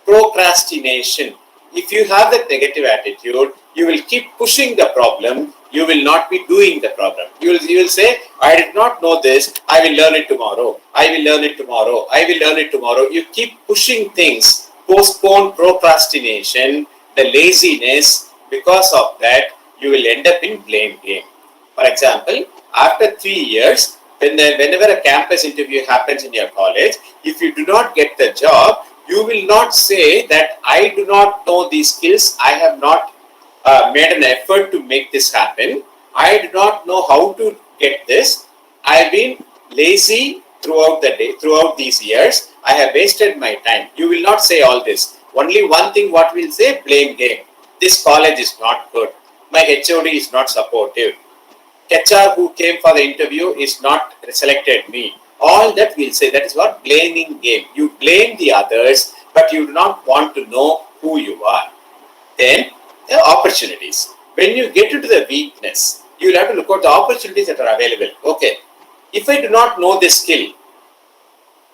S2: procrastination. If you have that negative attitude, you will keep pushing the problem. You will not be doing the problem. You will say, I did not know this. I will learn it tomorrow. I will learn it tomorrow. I will learn it tomorrow. You keep pushing things, postpone procrastination, the laziness. Because of that, you will end up in blame game. For example, after 3 years, whenever a campus interview happens in your college, if you do not get the job, you will not say that I do not know these skills. I have not made an effort to make this happen. I do not know how to get this. I have been lazy throughout the day, throughout these years. I have wasted my time. You will not say all this. Only one thing what we'll say, blame game. This college is not good. my HOD is not supportive. HR who came for the interview is not selected me. All that we'll say, that is what blaming game. You blame the others, but you do not want to know who you are. Then the opportunities. When you get into the weakness, you will have to look at the opportunities that are available. Okay, if I do not know this skill,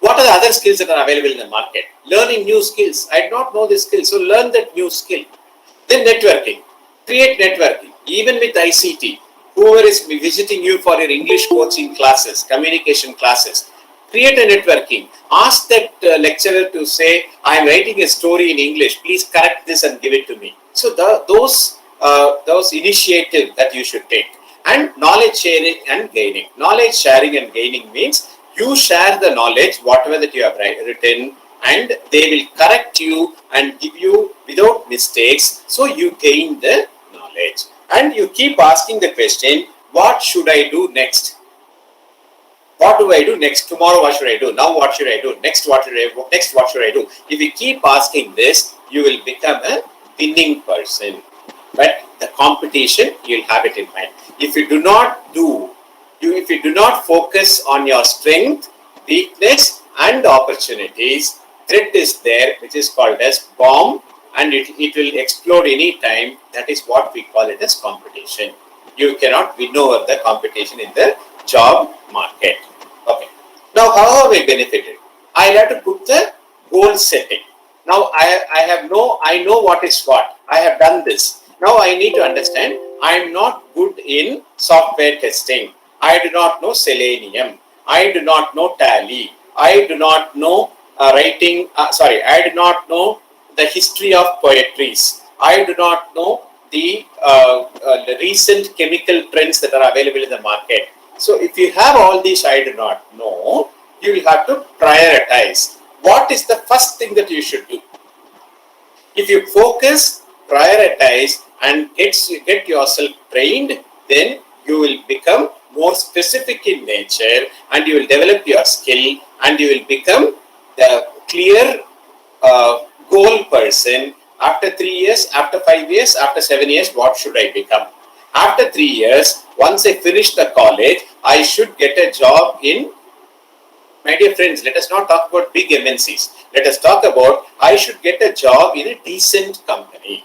S2: what are the other skills that are available in the market? Learning new skills. I do not know this skill, so learn that new skill. Then networking. Create networking. Even with ICT, whoever is visiting you for your English coaching classes, communication classes, create a networking. Ask that lecturer to say, I am writing a story in English. Please correct this and give it to me. So those initiatives that you should take. And knowledge sharing and gaining. Knowledge sharing and gaining means you share the knowledge, whatever that you have written, and they will correct you and give you without mistakes. So you gain the knowledge. And you keep asking the question, what should I do next? What do I do next? Tomorrow, what should I do? Now, what should I do? Next, what should I do? Next, what should I do? If you keep asking this, you will become a winning person. But the competition, you'll have it in mind. If you do not focus on your strength, weakness, and opportunities, threat is there, which is called as bomb, and it will explode any time. That is what we call it as competition. You cannot win over the competition in the job market. Okay. Now, how have we benefited? I have to put the goal setting. Now, I know what is what. I have done this. Now, I need to understand, I am not good in software testing. I do not know Selenium. I do not know Tally. I do not know I do not know the history of poetries. I do not know the recent chemical trends that are available in the market. So if you have all these I do not know, you will have to prioritize. What is the first thing that you should do? If you focus, prioritize, and get yourself trained, then you will become more specific in nature, and you will develop your skill, and you will become the clear goal person. After 3 years, after 5 years, after 7 years, what should I become? After 3 years, once I finish the college, I should get a job in, my dear friends, let us not talk about big MNCs. Let us talk about, I should get a job in a decent company.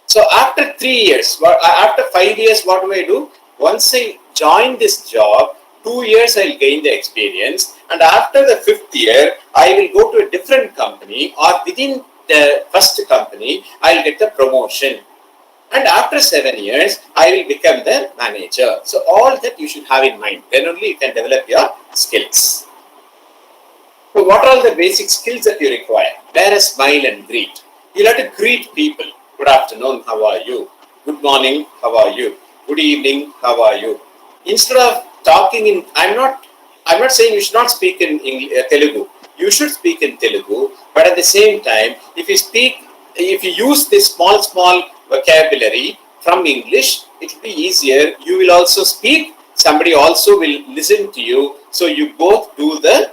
S2: So after 3 years, after 5 years, what do I do? Once I join this job, 2 years I'll gain the experience, and after the 5th year, I will go to a different company, or within the first company, I'll get the promotion. And after 7 years, I will become the manager. So all that you should have in mind. Then only you can develop your skills. So what are all the basic skills that you require? Wear a smile and greet. You'll have to greet people. Good afternoon, how are you? Good morning, how are you? Good evening, how are you? Instead of talking in, I'm not saying you should not speak in Telugu. You should speak in Telugu, but at the same time, if you use this small vocabulary from English, it will be easier. You will also speak, somebody also will listen to you. So you both do the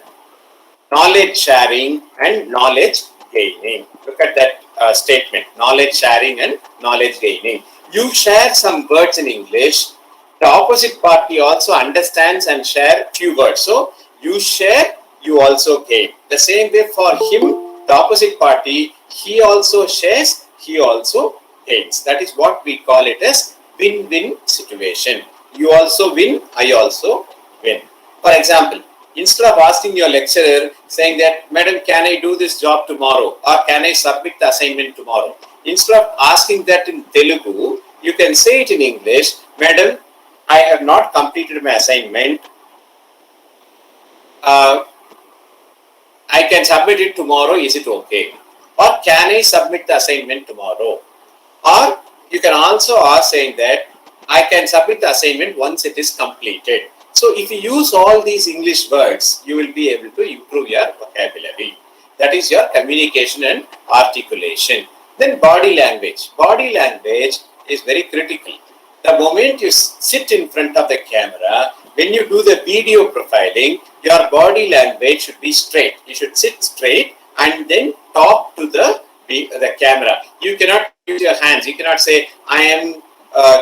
S2: knowledge sharing and knowledge gaining. Look at that statement, knowledge sharing and knowledge gaining. You share some words in English, the opposite party also understands and share few words. So you share, you also gain. The same way for him, the opposite party, he also shares, he also gains. That is what we call it as win-win situation. You also win, I also win. For example, instead of asking your lecturer saying that, Madam, can I do this job tomorrow? Or can I submit the assignment tomorrow? Instead of asking that in Telugu, you can say it in English, Madam, I have not completed my assignment. I can submit it tomorrow, is it okay? Or can I submit the assignment tomorrow? Or you can also ask saying that, I can submit the assignment once it is completed. So if you use all these English words, you will be able to improve your vocabulary. That is your communication and articulation. Then body language. Body language is very critical. The moment you sit in front of the camera, when you do the video profiling, your body language should be straight. You should sit straight and then talk to the camera. You cannot use your hands. You cannot say, I am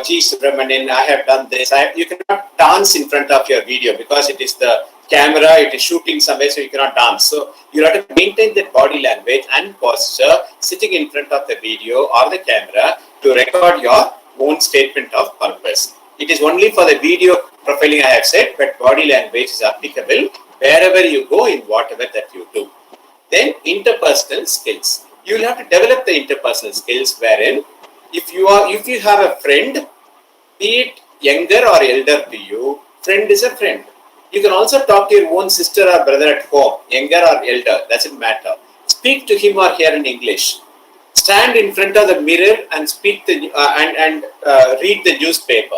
S2: G. Subramanian, I have done this. You cannot dance in front of your video because it is the camera, it is shooting somewhere, so you cannot dance. So you have to maintain that body language and posture sitting in front of the video or the camera to record your own statement of purpose. It is only for the video profiling I have said, but body language is applicable wherever you go in whatever that you do. Then interpersonal skills. You will have to develop the interpersonal skills wherein if you have a friend, be it younger or elder to you, friend is a friend. You can also talk to your own sister or brother at home, younger or elder, doesn't matter. Speak to him or her in English. Stand in front of the mirror and speak read the newspaper.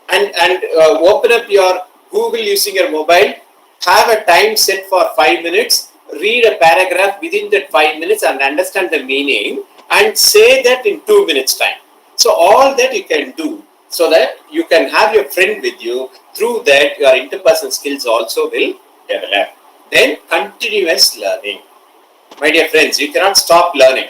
S2: And open up your Google using your mobile. Have a time set for 5 minutes. Read a paragraph within that 5 minutes and understand the meaning and say that in 2 minutes time. So all that you can do so that you can have your friend with you. Through that your interpersonal skills also will develop. Then continuous learning. My dear friends, you cannot stop learning.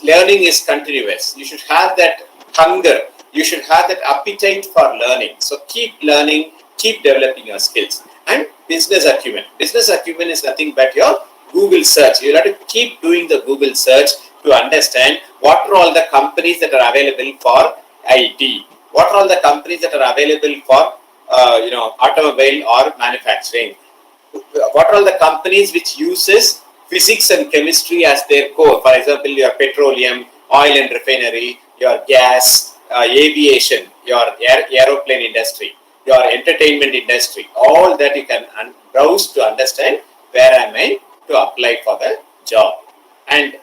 S2: Learning is continuous. You should have that hunger. You should have that appetite for learning. So keep learning, keep developing your skills. And business acumen. Business acumen is nothing but your Google search. You have to keep doing the Google search to understand what are all the companies that are available for IT. What are all the companies that are available for automobile or manufacturing. What are all the companies which uses physics and chemistry as their core? For example, your petroleum, oil and refinery, your gas, aviation, your aeroplane industry, your entertainment industry. All that you can browse to understand where am I to apply for the job. And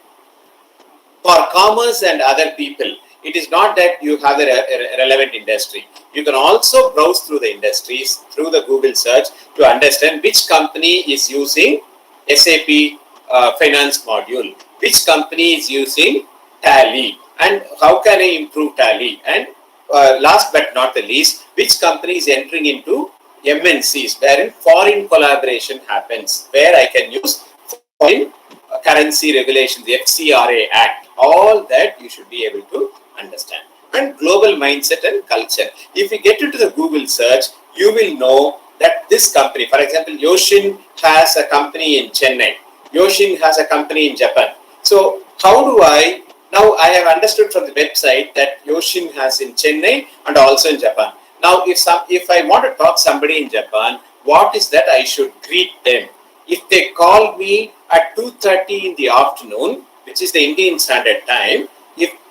S2: for commerce and other people, it is not that you have a relevant industry. You can also browse through the industries, through the Google search to understand which company is using SAP finance module, which company is using Tally, and how can I improve Tally. And last but not the least, which company is entering into MNCs, wherein foreign collaboration happens, where I can use foreign currency regulations, the FCRA Act. All that you should be able to understand. And global mindset and culture. If you get into the Google search, you will know that this company, for example, Yoshin has a company in Chennai. Yoshin has a company in Japan. So how do now I have understood from the website that Yoshin has in Chennai and also in Japan. Now if I want to talk somebody in Japan, what is that I should greet them? If they call me at 2:30 in the afternoon, which is the Indian Standard Time,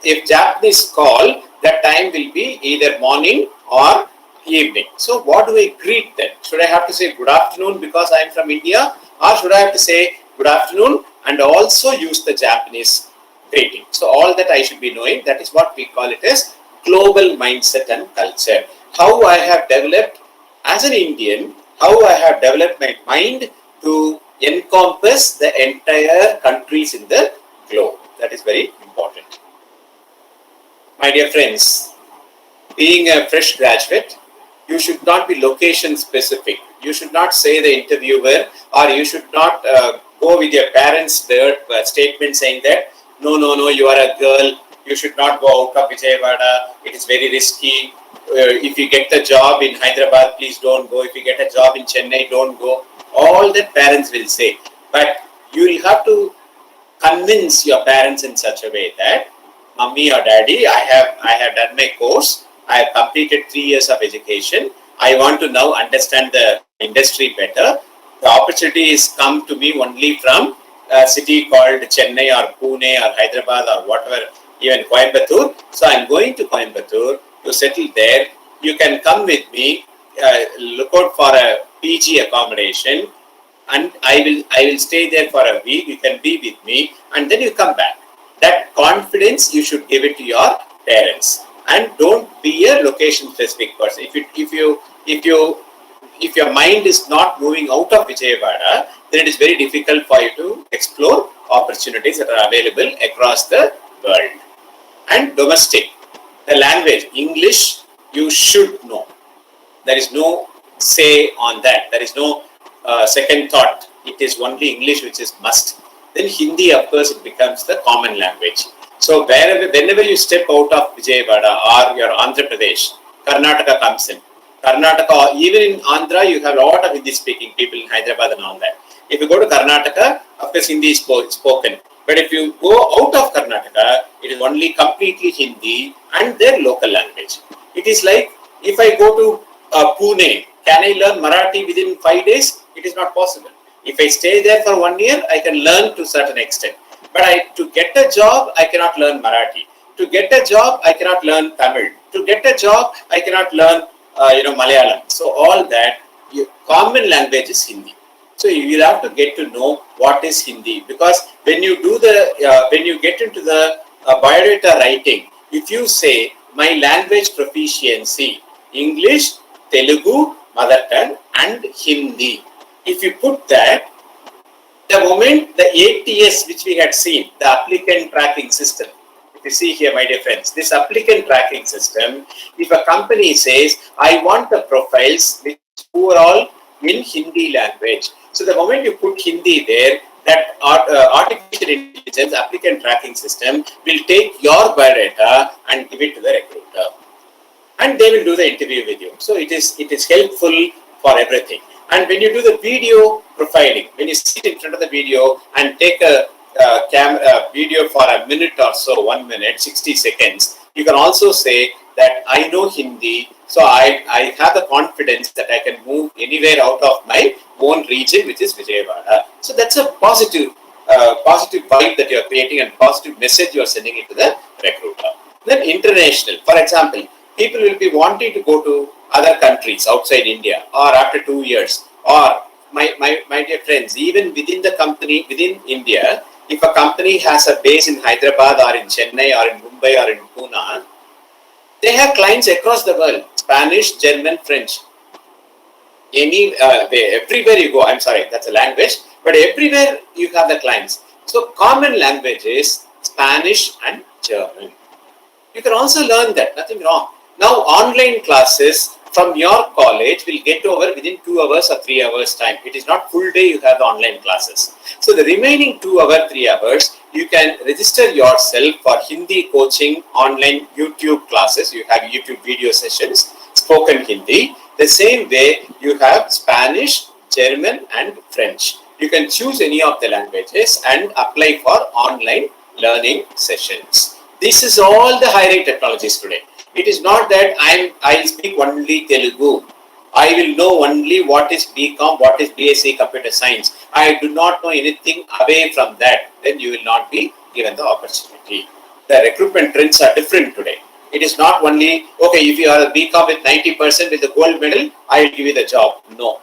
S2: if Japanese call, that time will be either morning or evening. So what do I greet them? Should I have to say good afternoon because I am from India, or should I have to say good afternoon and also use the Japanese greeting? So all that I should be knowing, that is what we call it as global mindset and culture. How I have developed as an Indian, how I have developed my mind to encompass the entire countries in the globe. That is very important. My dear friends, being a fresh graduate, you should not be location specific. You should not say the interviewer, or you should not go with your parents' statement saying that, no, you are a girl, you should not go out of Vijayawada, it is very risky. If you get the job in Hyderabad, please don't go. If you get a job in Chennai, don't go. All that parents will say. But you will have to convince your parents in such a way that, Mummy or Daddy, I have done my course. I have completed 3 years of education. I want to now understand the industry better. The opportunities come to me only from a city called Chennai or Pune or Hyderabad or whatever, even Coimbatore. So I am going to Coimbatore to settle there. You can come with me, look out for a PG accommodation, and I will stay there for a week. You can be with me, and then you come back. That confidence you should give it to your parents, and don't be a location specific person. If your mind is not moving out of Vijayawada, then it is very difficult for you to explore opportunities that are available across the world. And domestic, the language, English, you should know. There is no say on that. There is no second thought. It is only English which is must. Then Hindi, of course, it becomes the common language. So whenever you step out of Vijayawada or your Andhra Pradesh, Karnataka comes in. Karnataka, even in Andhra, you have a lot of Hindi-speaking people in Hyderabad and all that. If you go to Karnataka, of course Hindi is spoken. But if you go out of Karnataka, it is only completely Hindi and their local language. It is like if I go to Pune, can I learn Marathi within 5 days? It is not possible. If I stay there for 1 year, I can learn to a certain extent. But to get a job, I cannot learn Marathi. To get a job, I cannot learn Tamil. To get a job, I cannot learn Malayalam. So all that, common language is Hindi. So you will have to get to know what is Hindi, because when you do when you get into the biodata writing, if you say my language proficiency, English, Telugu, mother tongue, and Hindi. If you put that, the moment the ATS which we had seen, the applicant tracking system, if you see here, my dear friends, this applicant tracking system, if a company says, I want the profiles which are all in Hindi language. So the moment you put Hindi there, that artificial intelligence applicant tracking system will take your biodata and give it to the recruiter. And they will do the interview with you. So it is helpful for everything. And when you do the video profiling, when you sit in front of the video and take a video for a minute or so, 1 minute, 60 seconds, you can also say that I know Hindi, so I have the confidence that I can move anywhere out of my own region, which is Vijayawada. So that's a positive vibe that you are creating and positive message you are sending it to the recruiter. Then international, for example, people will be wanting to go to other countries outside India, or after 2 years, or my dear friends, even within the company, within India, if a company has a base in Hyderabad or in Chennai or in Mumbai or in Pune, they have clients across the world, Spanish, German, French. Everywhere you go, I'm sorry, that's a language, but everywhere you have the clients. So common language is Spanish and German. You can also learn that, nothing wrong. Now online classes from your college will get over within 2 hours or 3 hours time. It is not full day you have the online classes. So the remaining 2 hours, 3 hours, you can register yourself for Hindi coaching online YouTube classes. You have YouTube video sessions, spoken Hindi. The same way you have Spanish, German and French. You can choose any of the languages and apply for online learning sessions. This is all the high-rate technologies today. It is not that I speak only Telugu. I will know only what is BCom, what is BSc Computer Science. I do not know anything away from that. Then you will not be given the opportunity. The recruitment trends are different today. It is not only, okay, if you are a BCom with 90% with the gold medal, I will give you the job. No.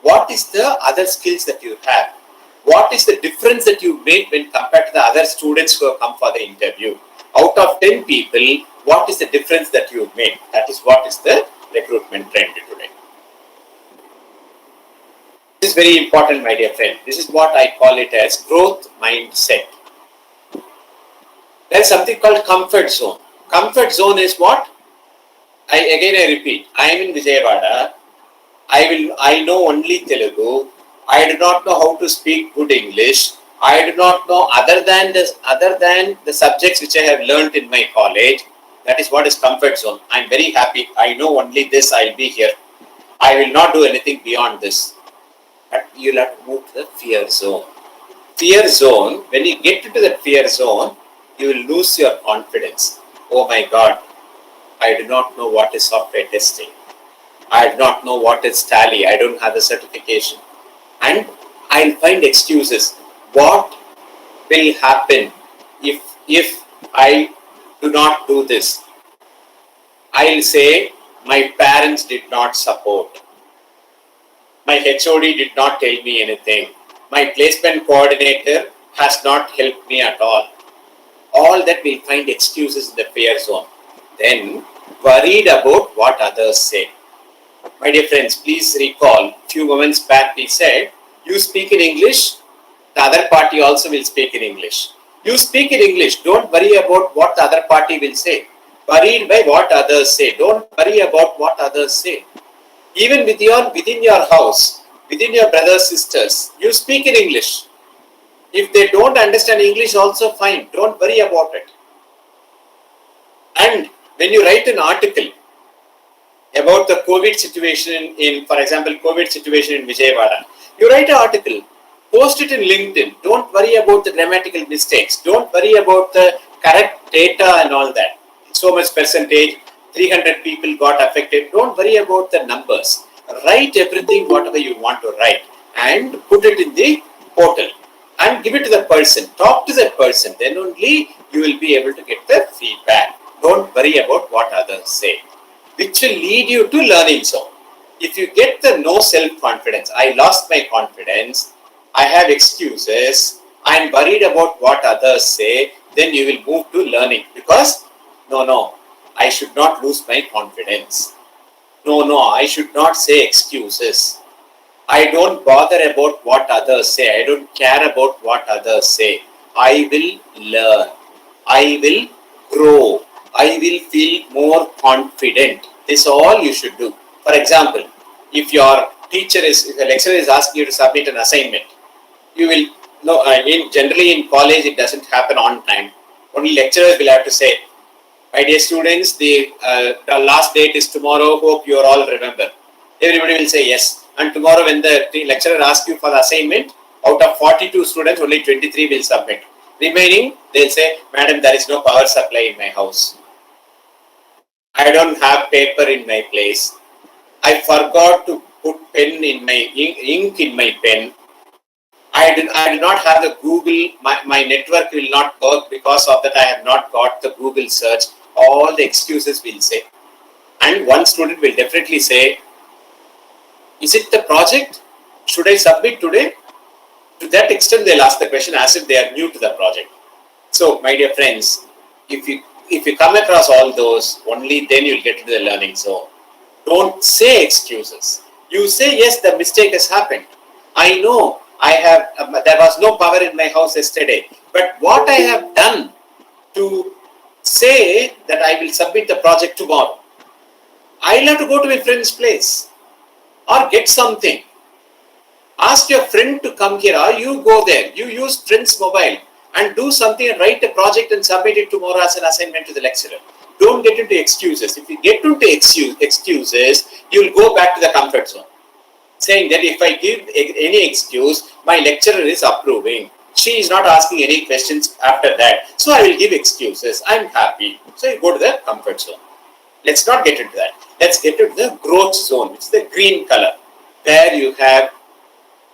S2: What is the other skills that you have? What is the difference that you make when compared to the other students who have come for the interview? Out of 10 people, what is the difference that you make? That is what is the recruitment trend today. This is very important, my dear friend. This is what I call it as growth mindset. There is something called comfort zone. Comfort zone is what? I repeat. I am in Vijayawada. I know only Telugu. I do not know how to speak good English. I do not know other than the subjects which I have learnt in my college. That is what is comfort zone. I am very happy. I know only this. I will be here. I will not do anything beyond this. But you will have to move to the fear zone. Fear zone. When you get into that fear zone, you will lose your confidence. Oh my God! I do not know what is software testing. I do not know what is Tally. I don't have the certification, and I'll find excuses. What will happen if I do not do this? I'll say my parents did not support. My HOD did not tell me anything. My placement coordinator has not helped me at all. All that will find excuses in the fear zone. Then worried about what others say. My dear friends, please recall, few moments back we said, you speak in English, the other party also will speak in English. You speak in English, don't worry about what the other party will say. Worried by what others say. Don't worry about what others say. Even within your house, within your brothers, sisters, you speak in English. If they don't understand English, also fine. Don't worry about it. And when you write an article about the COVID situation in, for example, COVID situation in Vijayawada, you write an article, post it in LinkedIn. Don't worry about the grammatical mistakes. Don't worry about the correct data and all that. So much percentage, 300 people got affected. Don't worry about the numbers. Write everything, whatever you want to write, and put it in the portal and give it to the person. Talk to that person. Then only you will be able to get the feedback. Don't worry about what others say, which will lead you to learning zone. If you get the no self-confidence, I lost my confidence, I have excuses, I am worried about what others say, then you will move to learning, because no, I should not lose my confidence. No, I should not say excuses. I don't bother about what others say. I don't care about what others say. I will learn. I will grow. I will feel more confident. This is all you should do. For example, if if a lecturer is asking you to submit an assignment, you will no. Generally in college it doesn't happen on time. Only lecturers will have to say, "My dear students, the last date is tomorrow. Hope you all remember." Everybody will say yes. And tomorrow when the lecturer asks you for the assignment, out of 42 students, only 23 will submit. Remaining, they'll say, "Madam, there is no power supply in my house. I don't have paper in my place. I forgot to put pen in my ink in my pen. I do not have the Google, my network will not work, because of that I have not got the Google search." All the excuses will say. And one student will definitely say, "Is it the project? Should I submit today?" To that extent, they'll ask the question as if they are new to the project. So, my dear friends, if you come across all those, only then you'll get to the learning zone. Don't say excuses. You say, "Yes, the mistake has happened. I know there was no power in my house yesterday. But what I have done to say that I will submit the project tomorrow, I'll have to go to my friend's place or get something. Ask your friend to come here, or you go there. You use friend's mobile and do something and write a project and submit it tomorrow as an assignment to the lecturer." Don't get into excuses. If you get into excuses, you'll go back to the comfort zone, saying that if I give any excuse, my lecturer is approving. She is not asking any questions after that. So I will give excuses. I'm happy. So you go to the comfort zone. Let's not get into that. Let's get into the growth zone, which is the green color, where you have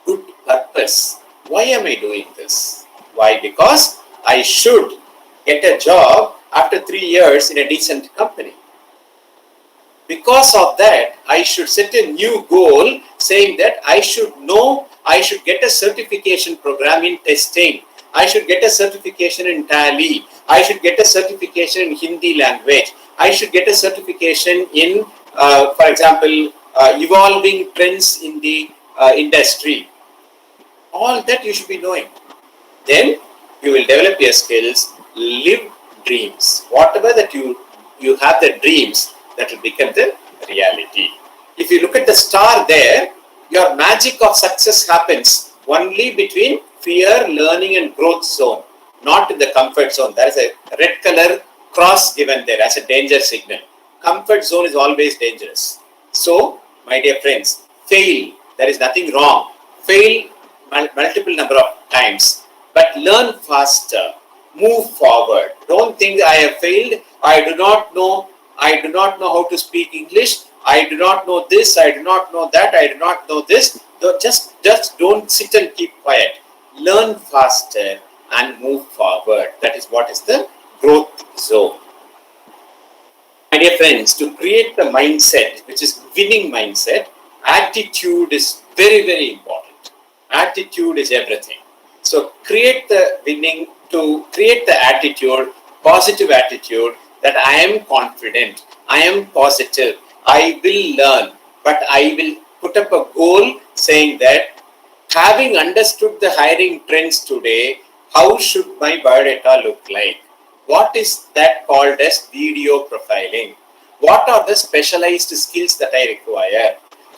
S2: good purpose. Why am I doing this? Why? Because I should get a job after 3 years in a decent company. Because of that, I should set a new goal, saying that I should get a certification program in testing. I should get a certification in Tally. I should get a certification in Hindi language. I should get a certification in, for example, evolving trends in the industry. All that you should be knowing. Then you will develop your skills, live dreams. Whatever that you have the dreams, that will become the reality. If you look at the star there, your magic of success happens only between fear, learning and growth zone, not in the comfort zone. There is a red color cross given there as a danger signal. Comfort zone is always dangerous. So, my dear friends, fail. There is nothing wrong. Fail multiple number of times, but learn faster. Move forward. Don't think I have failed. I do not know how to speak English. I do not know this. I do not know that. I do not know this. Just don't sit and keep quiet. Learn faster and move forward. That is what is the growth zone. My dear friends, to create the mindset, which is winning mindset, attitude is very, very important. Attitude is everything. So create the winning, to create the attitude, positive attitude, that I am confident, I am positive, I will learn, but I will put up a goal saying that having understood the hiring trends today, how should my biodata look like? What is that called as video profiling? What are the specialized skills that I require?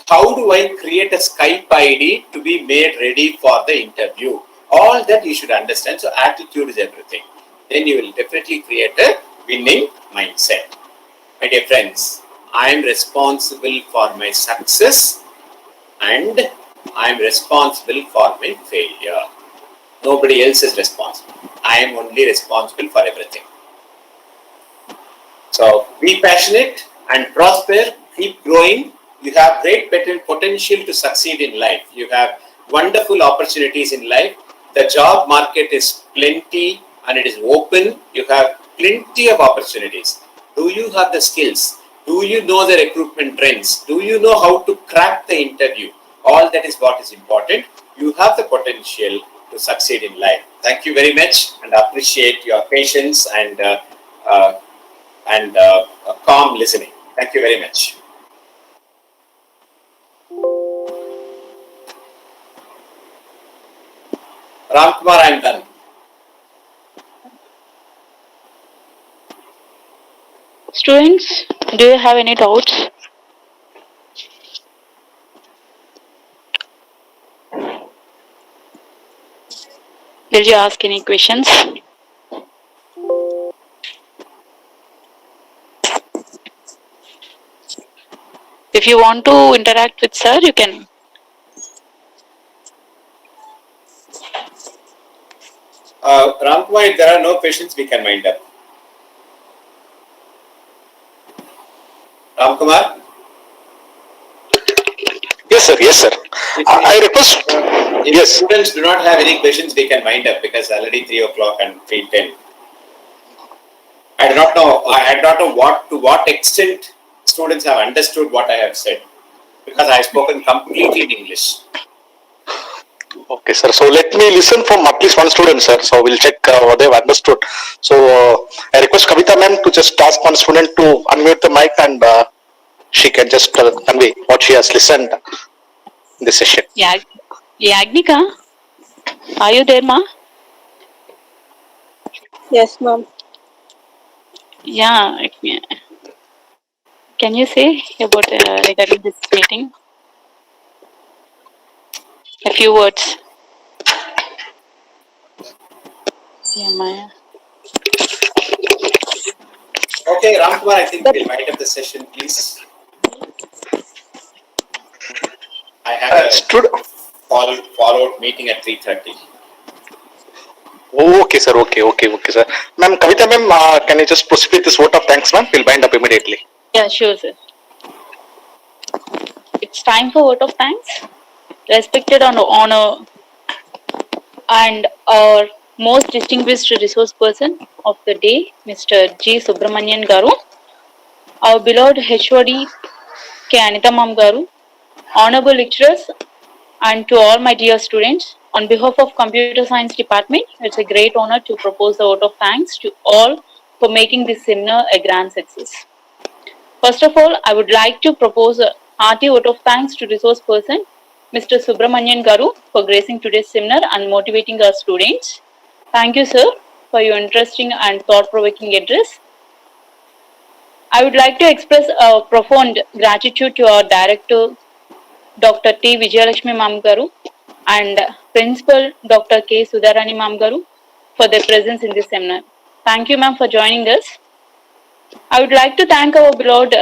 S2: How do I create a Skype ID to be made ready for the interview? All that you should understand. So attitude is everything. Then you will definitely create a winning mindset. My dear friends, I am responsible for my success and I am responsible for my failure. Nobody else is responsible. I am only responsible for everything. So be passionate and prosper, keep growing. You have great potential to succeed in life. You have wonderful opportunities in life. The job market is plenty and it is open. You have plenty of opportunities. Do you have the skills? Do you know the recruitment trends? Do you know how to crack the interview? All that is what is important. You have the potential to succeed in life. Thank you very much and appreciate your patience and calm listening. Thank you very much. Ramkumar, I am done.
S1: Students, do you have any doubts? Did you ask any questions? If you want to interact with sir, you can.
S2: Ramkumar, if there are no questions, we can wind up. Ramkumar?
S4: Yes, sir. Yes, sir. I request.
S2: If
S4: Yes.
S2: students do not have any questions, we can wind up because already 3 o'clock and 3:10. I do not know to what extent students have understood what I have said because I have spoken completely in English.
S4: Okay, sir. So let me listen from at least one student, sir. So we'll check what they've understood. So I request Kavita ma'am to just ask one student to unmute the mic and she can just convey what she has listened in this session.
S1: Yagnika, are you there, ma?
S5: Yes, ma'am.
S1: Yeah. Can you say about regarding this meeting? A few words. Yeah, Maya.
S2: Okay, Ramkumar, I think we'll wind up the session, please. I have a follow-up meeting at 3:30.
S4: Okay, sir. Okay, sir. Ma'am, Kavita ma'am, can you just proceed with this vote of thanks, ma'am? We'll bind up immediately.
S1: Yeah, sure, sir. It's time for vote of thanks. Respected honor and our most distinguished resource person of the day, Mr. G. Subramanian Garu, our beloved HOD K. Anita Mam Garu, honorable lecturers, and to all my dear students, on behalf of Computer Science Department, it's a great honor to propose the vote of thanks to all for making this seminar a grand success. First of all, I would like to propose a hearty vote of thanks to resource person, Mr. Subramanian Garu, for gracing today's seminar and motivating our students. Thank you, sir, for your interesting and thought-provoking address. I would like to express a profound gratitude to our director, Dr. T. Vijayalakshmi Mam Garu, and Principal Dr. K. Sudharani Mam Garu for their presence in this seminar. Thank you, ma'am, for joining us. I would like to thank our beloved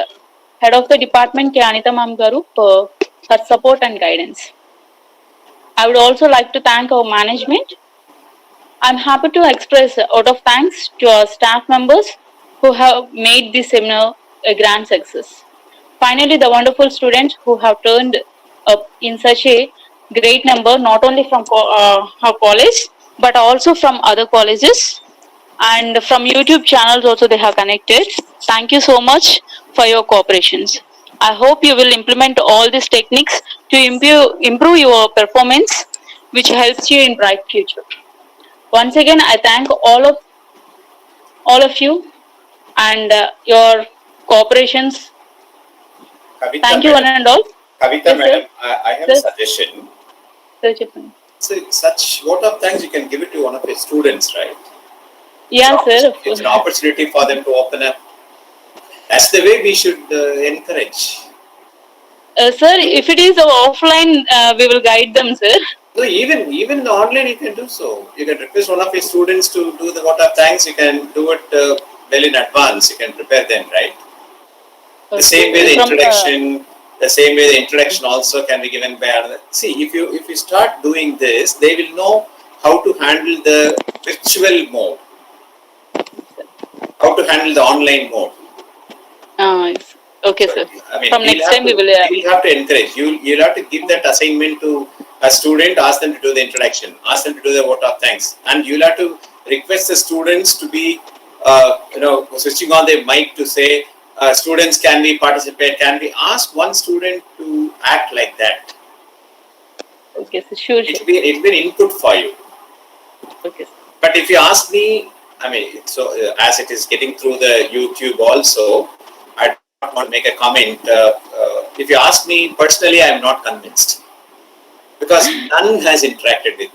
S1: Head of the Department, K. Anita Mam Garu, for her support and guidance. I would also like to thank our management. I'm happy to express a vote of thanks to our staff members who have made this seminar a grand success. Finally, the wonderful students who have turned up in such a great number, not only from our college, but also from other colleges and from YouTube channels also they have connected. Thank you so much for your cooperations. I hope you will implement all these techniques to improve your performance, which helps you in bright future. Once again, I thank all of you and your cooperations.
S2: Kavita,
S1: Thank you, one and all.
S2: Kavita,
S1: Yes,
S2: madam, I have a suggestion.
S1: Sir, Chepandi.
S2: So, such vote of thanks you can give it to one of your students, right?
S1: Yeah, sir. Of
S2: It's
S1: course.
S2: an opportunity for them to open up. That's the way we should encourage.
S1: Sir, if it is offline, we will guide them, sir.
S2: So even online you can do so. You can request one of your students to do the vote of thanks. You can do it well in advance. You can prepare them, right? The same way the
S1: From,
S2: introduction, the same way the introduction also can be given by another. See, if you start doing this, they will know how to handle the virtual mode, how to handle the online mode.
S1: Okay, sir.
S2: I mean,
S1: From next time we will.
S2: we'll have to encourage. You'll have to give that assignment to a student, ask them to do the introduction, ask them to do the vote of thanks, and you'll have to request the students to be, switching on their mic to say, students can we participate, can we ask one student to act like that.
S1: Okay, sir. Sure.
S2: It'll be an input for you.
S1: Okay, sir.
S2: But if you ask me, I mean, so as it is getting through the YouTube also, I don't want to make a comment. If you ask me personally, I am not convinced because none has interacted with